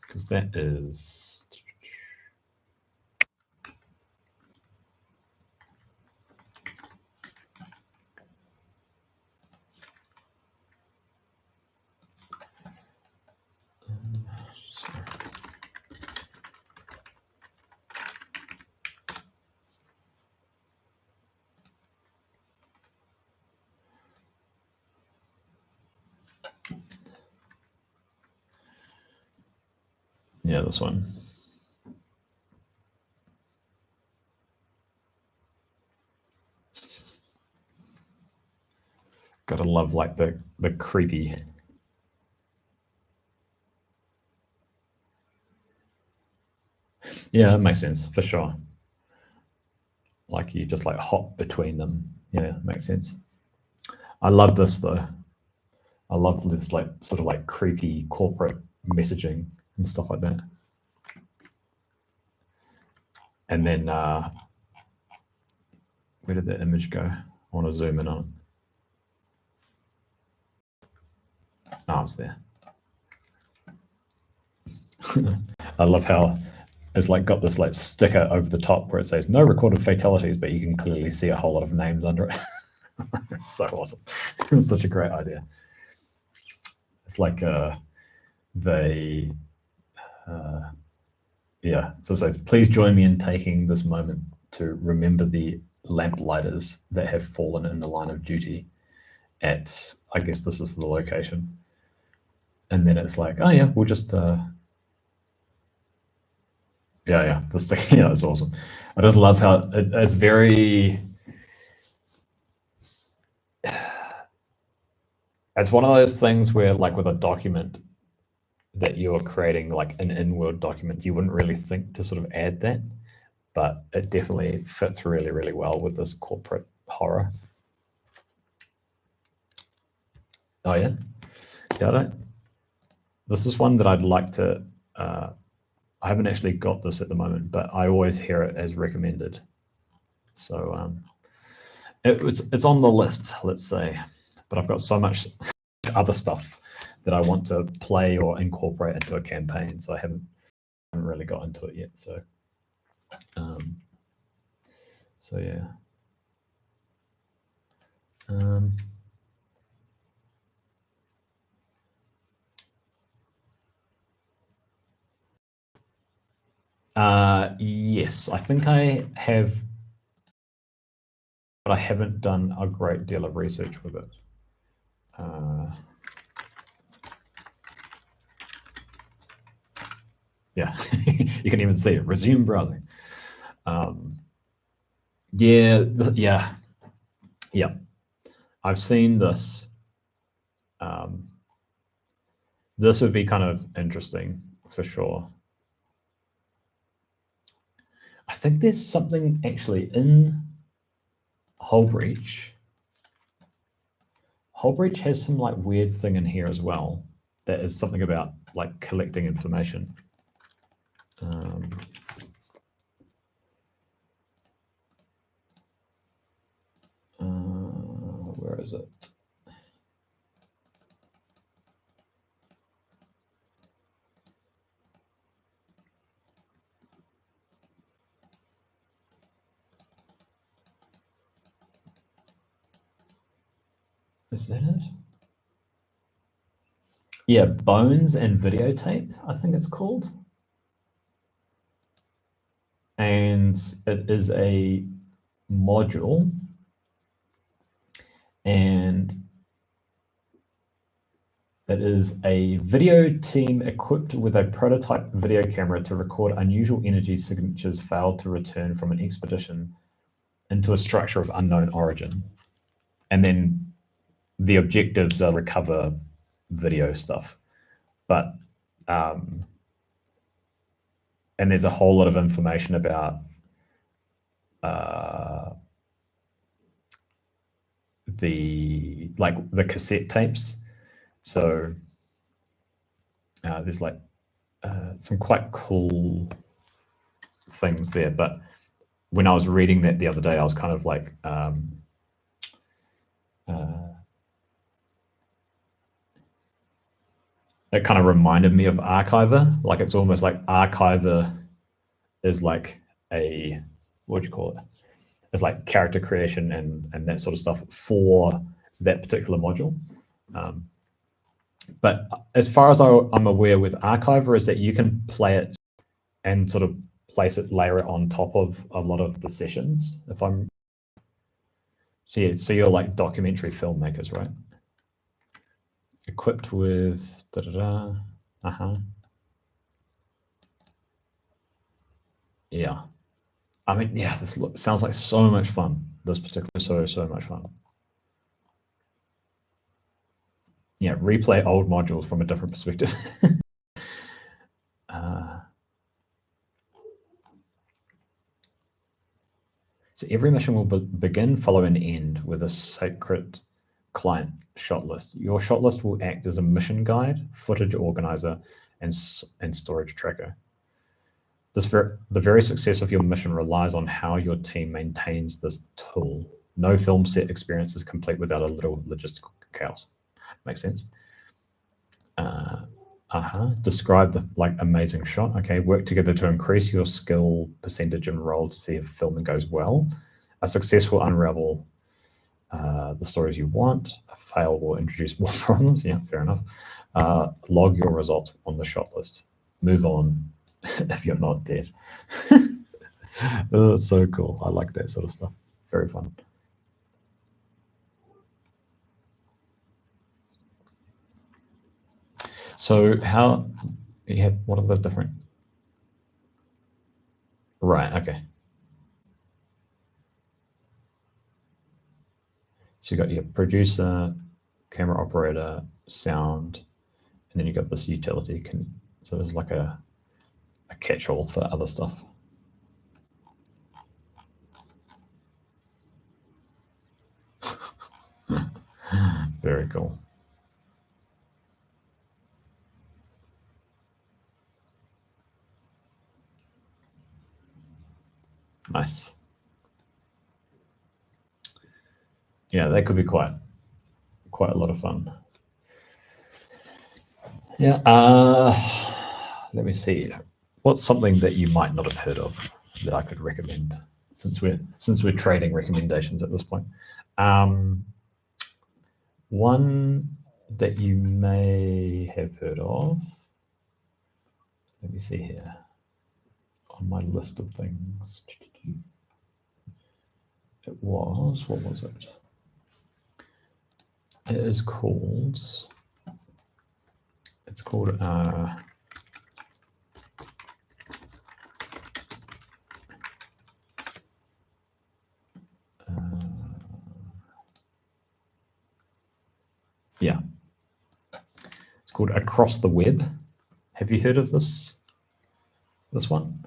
Because that is... Yeah, this one. Gotta love like the creepy. Yeah, that makes sense for sure. Like you just like hop between them. Yeah, makes sense. I love this though. I love this like sort of like creepy corporate messaging and stuff like that. And then where did the image go? I want to zoom in on it. Oh, it's there. I love how it's like got this like sticker over the top where it says no recorded fatalities, but you can clearly see a whole lot of names under it. It's so awesome. It's such a great idea. It's like yeah, so it says, please join me in taking this moment to remember the lamplighters that have fallen in the line of duty at, I guess this is the location. And then it's like, oh yeah, we'll just yeah, the stick. Yeah, it's awesome. I just love how it's very. It's one of those things where, like with a document that you're creating, like an in-world document, you wouldn't really think to sort of add that, but it definitely fits really, really well with this corporate horror. Oh yeah, yeah. This is one that I'd like to. I haven't actually got this at the moment, but I always hear it as recommended. So it's on the list, let's say, but I've got so much other stuff that I want to play or incorporate into a campaign, so I haven't really got into it yet. So so yeah. Yes, I think I have, but I haven't done a great deal of research with it. Yeah, you can even see it. Resume browsing. Yeah. I've seen this. This would be kind of interesting for sure. I think there's something actually in Hullbreach. Hullbreach has some like weird thing in here as well. That is something about like collecting information. Where is it? Is that it? Yeah, Bones and Videotape, I think it's called. And it is a module, and it is a video team equipped with a prototype video camera to record unusual energy signatures failed to return from an expedition into a structure of unknown origin. And then the objectives are recover video stuff. But and there's a whole lot of information about the cassette tapes. So there's like some quite cool things there. But when I was reading that the other day, I was kind of like, it kind of reminded me of Archiver. Like it's almost like Archiver is like a, what do you call it? It's like character creation and that sort of stuff for that particular module. But as far as I'm aware with Archiver is that you can play it and sort of place it, layer it on top of a lot of the sessions. If I'm, so yeah, so you're like documentary filmmakers, right? Equipped with yeah. I mean, yeah, this sounds like so much fun. This particular, so much fun. Yeah, replay old modules from a different perspective. So every mission will begin, follow, and end with a sacred client shot list. Your shot list will act as a mission guide, footage organizer, and storage tracker. The very success of your mission relies on how your team maintains this tool. No film set experience is complete without a little logistical chaos. Makes sense? Describe the amazing shot. Okay, work together to increase your skill percentage and roll to see if filming goes well. A success will unravel the stories you want. A fail will introduce more problems. Yeah, fair enough. Log your results on the shot list. Move on if you're not dead. Oh, that's so cool. I like that sort of stuff. Very fun. So how you have, what are the different? Right, okay. So you got your producer, camera operator, sound, and then you got this utility. So there's like a catch-all for other stuff. Very cool. Nice. Yeah, that could be quite a lot of fun. Yeah. Let me see. What's something that you might not have heard of that I could recommend, since we're trading recommendations at this point? One that you may have heard of. Let me see here on my list of things. It was, what was it? It is called, it's called yeah, it's called Across the Web. Have you heard of this one?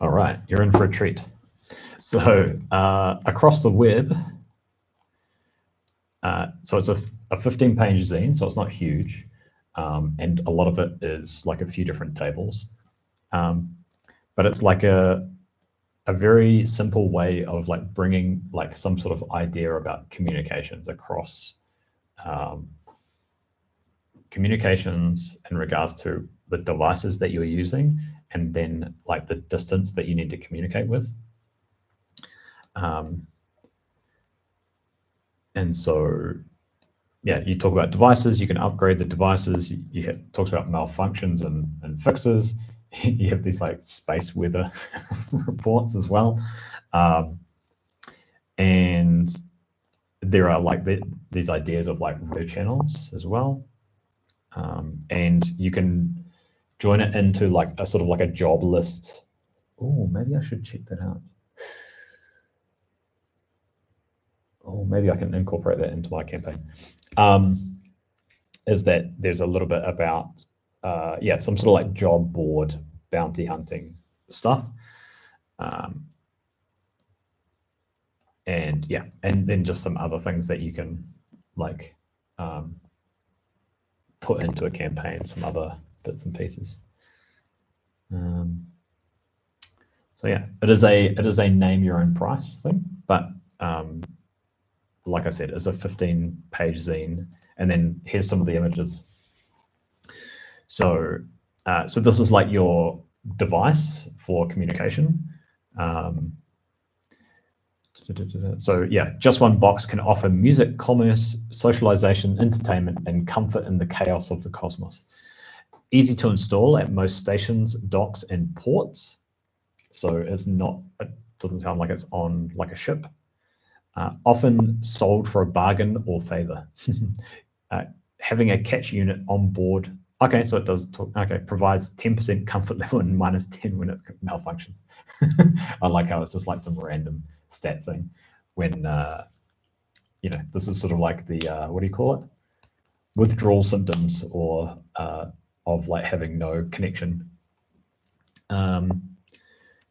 All right, you're in for a treat. So across the web, so it's a 15-page zine, so it's not huge, and a lot of it is like a few different tables, but it's like a very simple way of like bringing like some sort of idea about communications across communications in regards to the devices that you're using, and then like the distance that you need to communicate with. And so, yeah, you talk about devices, you can upgrade the devices, talks about malfunctions and fixes. You have these like space weather reports as well. And there are like these ideas of like road channels as well. And you can join it into like a sort of like a job list. Oh, maybe I should check that out. Oh, maybe I can incorporate that into my campaign. Is that there's a little bit about, yeah, some sort of like job board bounty hunting stuff. And yeah, and then just some other things that you can like put into a campaign, some other bits and pieces. So yeah, it is a name your own price thing, but like I said, it's a 15-page zine, and then here's some of the images. So so this is like your device for communication. So yeah, just one box can offer music, commerce, socialization, entertainment, and comfort in the chaos of the cosmos. Easy to install at most stations, docks, and ports. So it's not, it doesn't sound like it's on like a ship. Often sold for a bargain or favor. Having a catch unit on board. Okay, so it does talk, okay, provides 10% comfort level and minus 10 when it malfunctions. I like how it's just like some random stat thing when, you know, this is sort of like the, what do you call it? Withdrawal symptoms or of like having no connection.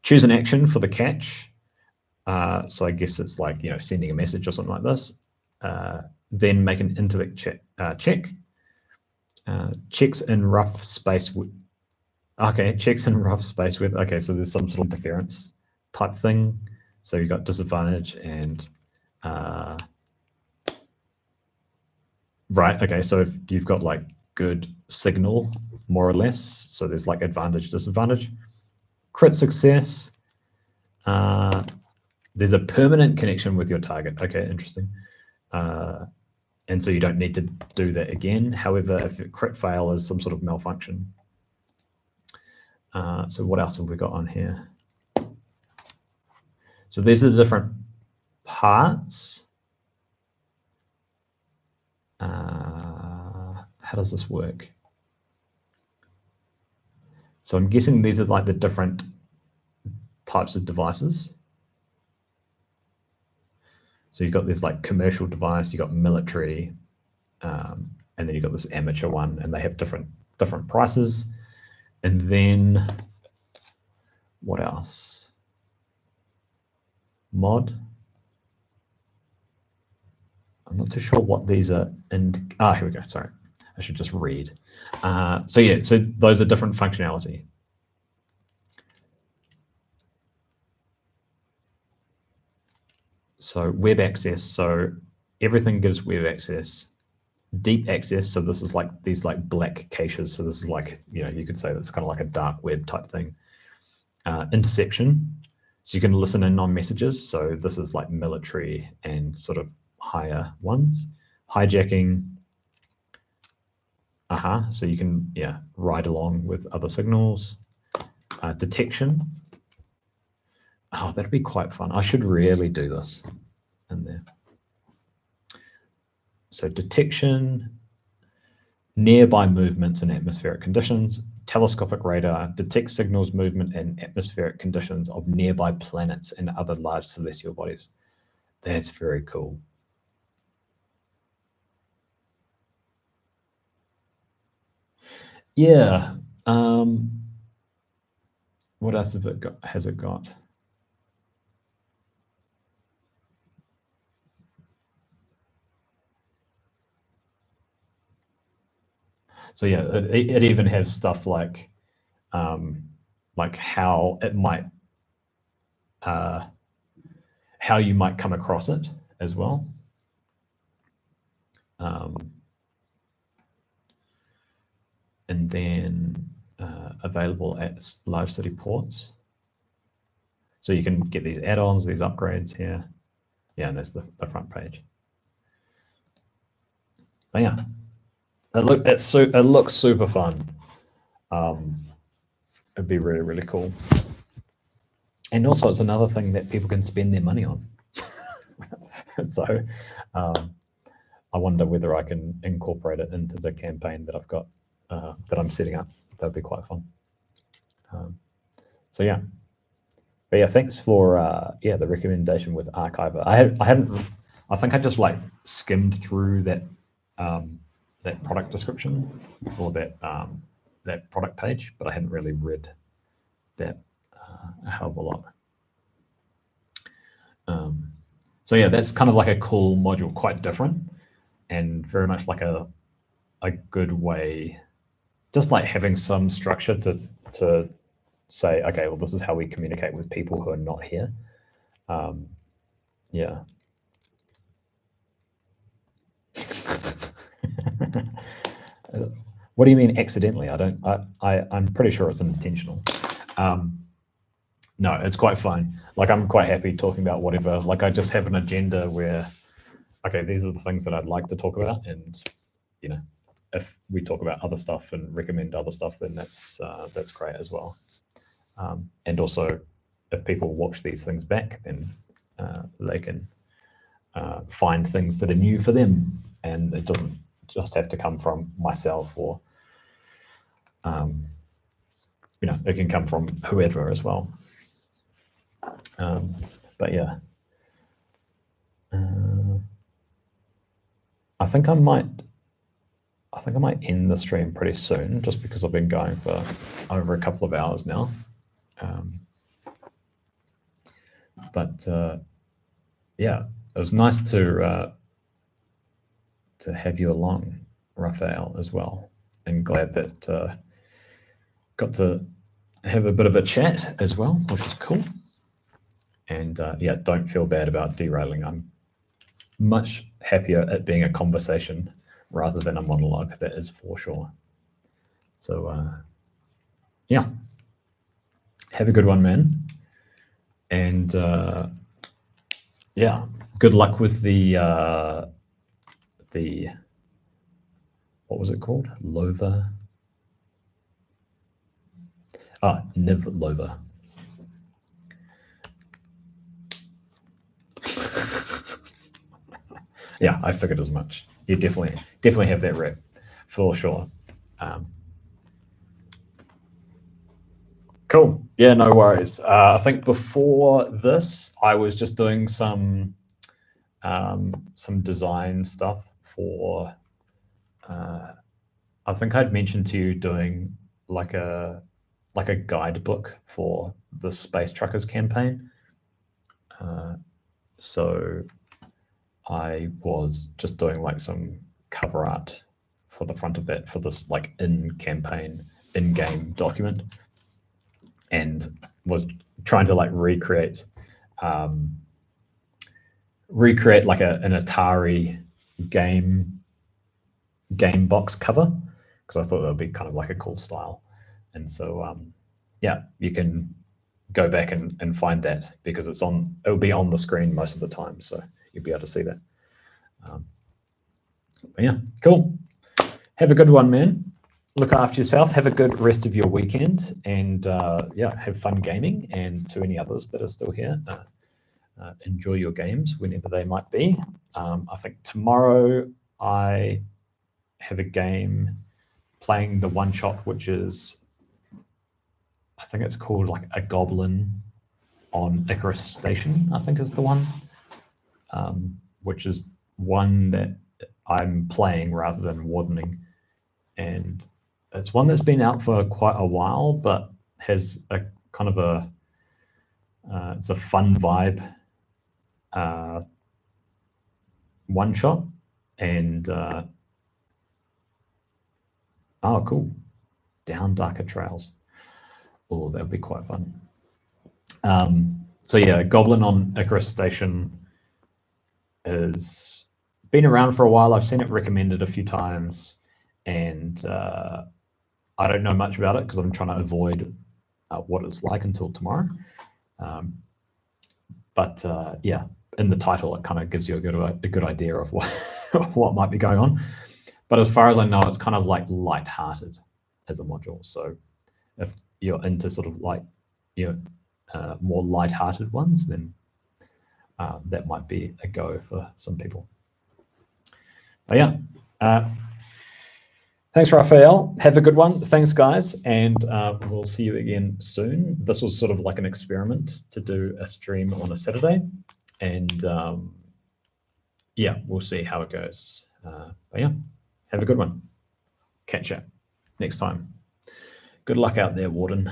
Choose an action for the catch. So I guess it's like, you know, sending a message or something like this. Then make an intellect check. Checks in rough space. Okay, checks in rough space with. Okay, so there's some sort of interference type thing. So you've got disadvantage and right. Okay, so if you've got like good signal, more or less, so there's like advantage, disadvantage. Crit success. There's a permanent connection with your target. Okay, interesting. And so you don't need to do that again. However, if a crit fail is some sort of malfunction. So what else have we got on here? So these are the different parts. How does this work? So I'm guessing these are like the different types of devices. So you've got this like commercial device, you've got military, and then you've got this amateur one, and they have different prices. And then what else? Mod. I'm not too sure what these are. And here we go. Sorry, I should just read. So yeah, so those are different functionality. So web access. So everything gives web access. Deep access. So this is like these like black caches. So this is like, you know, you could say that's kind of like a dark web type thing. Interception. So you can listen in on messages. So this is like military and sort of higher ones. Hijacking. So you can, yeah, ride along with other signals. Detection. Oh, that'd be quite fun. I should really do this in there. So detection, nearby movements in atmospheric conditions. Telescopic radar detects signals, movement, and atmospheric conditions of nearby planets and other large celestial bodies. That's very cool. Yeah. What else have it got? Has it got? So yeah, it even has stuff like how it might how you might come across it as well. And then available at large city ports. So you can get these add-ons, these upgrades here. Yeah, and that's the front page. But yeah, it looks super fun. It'd be really, really cool. And also, it's another thing that people can spend their money on. So I wonder whether I can incorporate it into the campaign that I've got, that I'm setting up. That'd be quite fun. So yeah. But yeah, thanks for the recommendation with Archiver. I think I just like skimmed through that that product description or that that product page, but I hadn't really read that a hell of a lot. So yeah, that's kind of like a cool module, quite different, and very much like a good way, just like having some structure to say, okay, well, this is how we communicate with people who are not here. Yeah. What do you mean accidentally? I'm pretty sure it's intentional. No, it's quite fine. Like, I'm quite happy talking about whatever. Like, I just have an agenda where, okay, these are the things that I'd like to talk about, and you know, if we talk about other stuff and recommend other stuff, then that's great as well. And also, if people watch these things back, then they can find things that are new for them, and it doesn't just have to come from myself, or it can come from whoever as well. But yeah, I think I might end the stream pretty soon, just because I've been going for over a couple of hours now. But yeah, it was nice to have you along, Raphael, as well, and glad that got to have a bit of a chat as well, which is cool. And yeah, don't feel bad about derailing. I'm much happier at being a conversation rather than a monologue, that is for sure. So yeah, have a good one, man. And yeah, good luck with the what was it called? Lover. Niv Lover. Yeah, I figured as much. You definitely have that rep, for sure. Cool. Yeah, no worries. I think before this, I was just doing some design stuff for. I think I'd mentioned to you doing like a guidebook for the Space Truckers campaign. So I was just doing like some cover art for the front of that for this like in-game document, and was trying to like recreate like an Atari game box cover, because I thought that would be kind of like a cool style. And so yeah, you can go back and find that, because it'll be on the screen most of the time, so you'll be able to see that. But yeah, cool. Have a good one, man. Look after yourself. Have a good rest of your weekend, and yeah, have fun gaming. And to any others that are still here, enjoy your games whenever they might be. I think tomorrow I have a game playing the one shot, which is, I think it's called like A Goblin on Icarus Station, I think is the one, which is one that I'm playing rather than wardening. And it's one that's been out for quite a while, but has a kind of it's a fun vibe one shot, and oh, cool, Down Darker Trails. Oh, that would be quite fun. So yeah, Goblin on Icarus Station has been around for a while. I've seen it recommended a few times, and I don't know much about it because I'm trying to avoid what it's like until tomorrow. But yeah, in the title, it kind of gives you a good idea of what what might be going on. But as far as I know, it's kind of like light-hearted as a module. So if you're into sort of like, you know, more light-hearted ones, then that might be a go for some people. But yeah, thanks, Raphael. Have a good one. Thanks, guys, and we'll see you again soon. This was sort of like an experiment to do a stream on a Saturday, and yeah, we'll see how it goes. But yeah, have a good one. Catch you next time. Good luck out there, Warden.